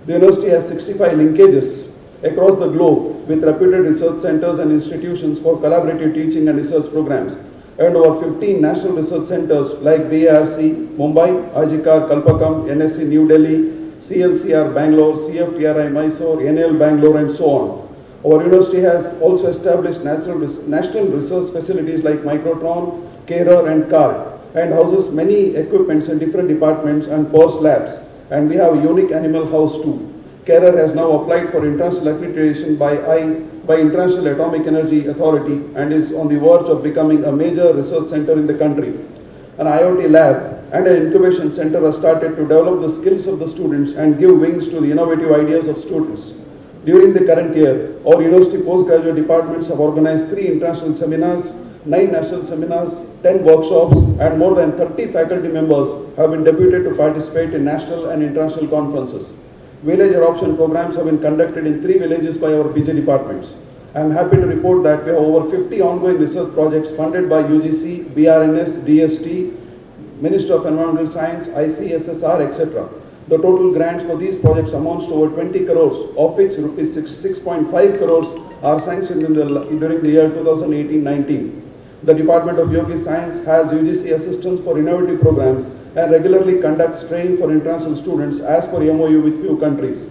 The university has 65 linkages across the globe with reputed research centers and institutions for collaborative teaching and research programs, and over 15 national research centers like BARC, Mumbai, Ajikar, Kalpakam, NSC New Delhi, CLCR Bangalore, CFTRI Mysore, NL Bangalore, and so on. Our university has also established national research facilities like Microtron, CARER, and CART, and houses many equipments in different departments and PERS labs, and we have a unique animal house too. CARER has now applied for international accreditation by International Atomic Energy Authority and is on the verge of becoming a major research center in the country. An IoT lab and an incubation center are started to develop the skills of the students and give wings to the innovative ideas of students. During the current year, our university postgraduate departments have organized 3 international seminars, 9 national seminars, 10 workshops, and more than 30 faculty members have been deputed to participate in national and international conferences. Village adoption programs have been conducted in 3 villages by our PG departments. I am happy to report that we have over 50 ongoing research projects funded by UGC, BRNS, DST, Ministry of Environmental Science, ICSSR, etc. The total grants for these projects amounts to over 20 crores, of which rupees 6.5 crores are sanctioned during the year 2018-19. The Department of Yogi Science has UGC assistance for innovative programs and regularly conducts training for international students as per MOU with few countries.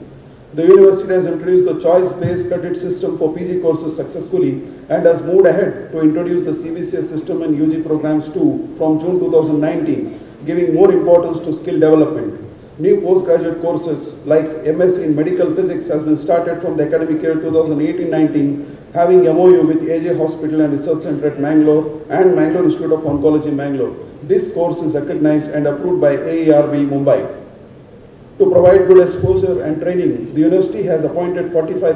The university has introduced the choice-based credit system for PG courses successfully and has moved ahead to introduce the CBCS system in UG programs too from June 2019, giving more importance to skill development. New postgraduate courses like MSc in Medical Physics has been started from the academic year 2018-19, having MOU with AJ Hospital and Research Center at Mangalore and Mangalore Institute of Oncology, Mangalore. This course is recognized and approved by AERB, Mumbai. To provide good exposure and training, the university has appointed 45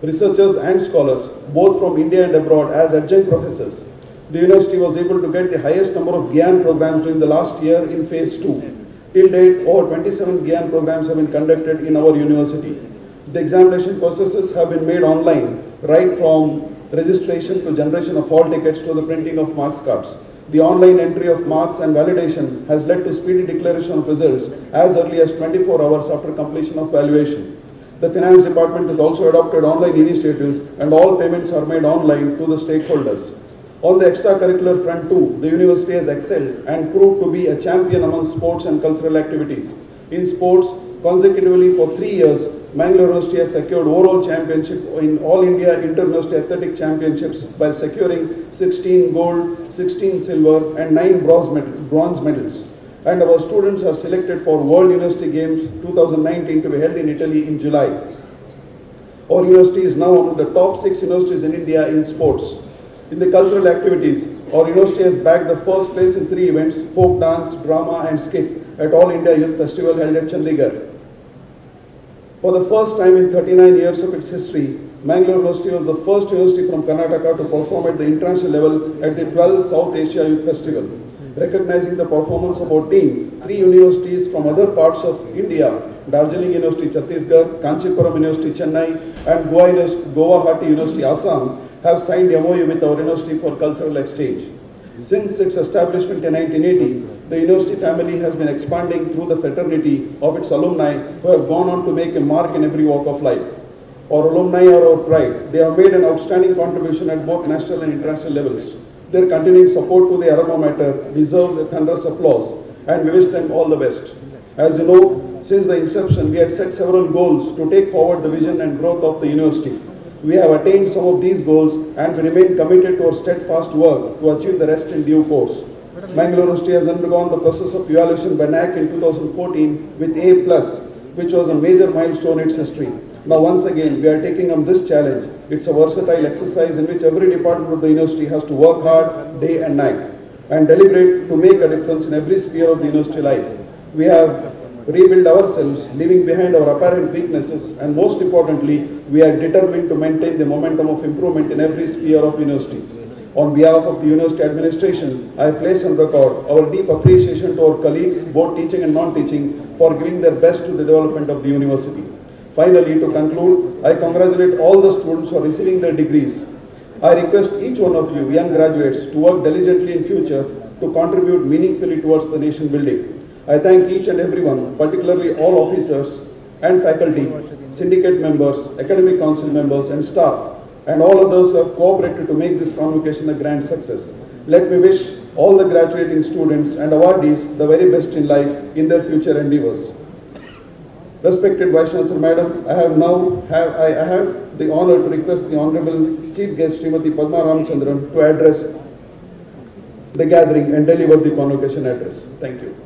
researchers and scholars, both from India and abroad, as adjunct professors. The university was able to get the highest number of GYAN programs during the last year in phase 2. Till date, over 27 GYAN programs have been conducted in our university. The examination processes have been made online, right from registration to generation of hall tickets to the printing of marks cards. The online entry of marks and validation has led to speedy declaration of results as early as 24 hours after completion of valuation. The finance department has also adopted online initiatives and all payments are made online to the stakeholders. On the extracurricular front too, the university has excelled and proved to be a champion among sports and cultural activities. In sports, consecutively for 3 years, Mangalore University has secured overall championship in All India Inter-University Athletic Championships by securing 16 gold, 16 silver and 9 bronze medals. And our students are selected for World University Games 2019 to be held in Italy in July. Our university is now one of the top 6 universities in India in sports. In the cultural activities, our university has bagged the first place in 3 events, folk dance, drama and skit at All India Youth Festival held at Chandigarh. For the first time in 39 years of its history, Mangalore University was the first university from Karnataka to perform at the international level at the 12th South Asia Youth Festival. Recognizing the performance of our team, 3 universities from other parts of India, Darjeeling University, Chhattisgarh, Kanchipuram University, Chennai, and Guwahati University, Assam, have signed MOU with our university for cultural exchange. Since its establishment in 1980, the university family has been expanding through the fraternity of its alumni who have gone on to make a mark in every walk of life. Our alumni are our pride. They have made an outstanding contribution at both national and international levels. Their continuing support to the alma mater deserves a thunderous applause, and we wish them all the best. As you know, since the inception, we had set several goals to take forward the vision and growth of the university. We have attained some of these goals and we remain committed to our steadfast work to achieve the rest in due course. Mangalore University has undergone the process of evaluation by NAAC in 2014 with A+, which was a major milestone in its history. Now once again, we are taking up this challenge. It's a versatile exercise in which every department of the university has to work hard day and night and deliberate to make a difference in every sphere of the university life. We have rebuilt ourselves, leaving behind our apparent weaknesses, and most importantly, we are determined to maintain the momentum of improvement in every sphere of university. On behalf of the university administration, I place on record our deep appreciation to our colleagues, both teaching and non-teaching, for giving their best to the development of the university. Finally, to conclude, I congratulate all the students for receiving their degrees. I request each one of you, young graduates, to work diligently in future to contribute meaningfully towards the nation building. I thank each and everyone, particularly all officers and faculty, syndicate members, academic council members and staff, and all others who have cooperated to make this convocation a grand success. Let me wish all the graduating students and awardees the very best in life in their future endeavors. Respected Vice Chancellor Madam, I have the honor to request the Honorable Chief Guest Srimati Padma Ramachandran to address the gathering and deliver the convocation address. Thank you.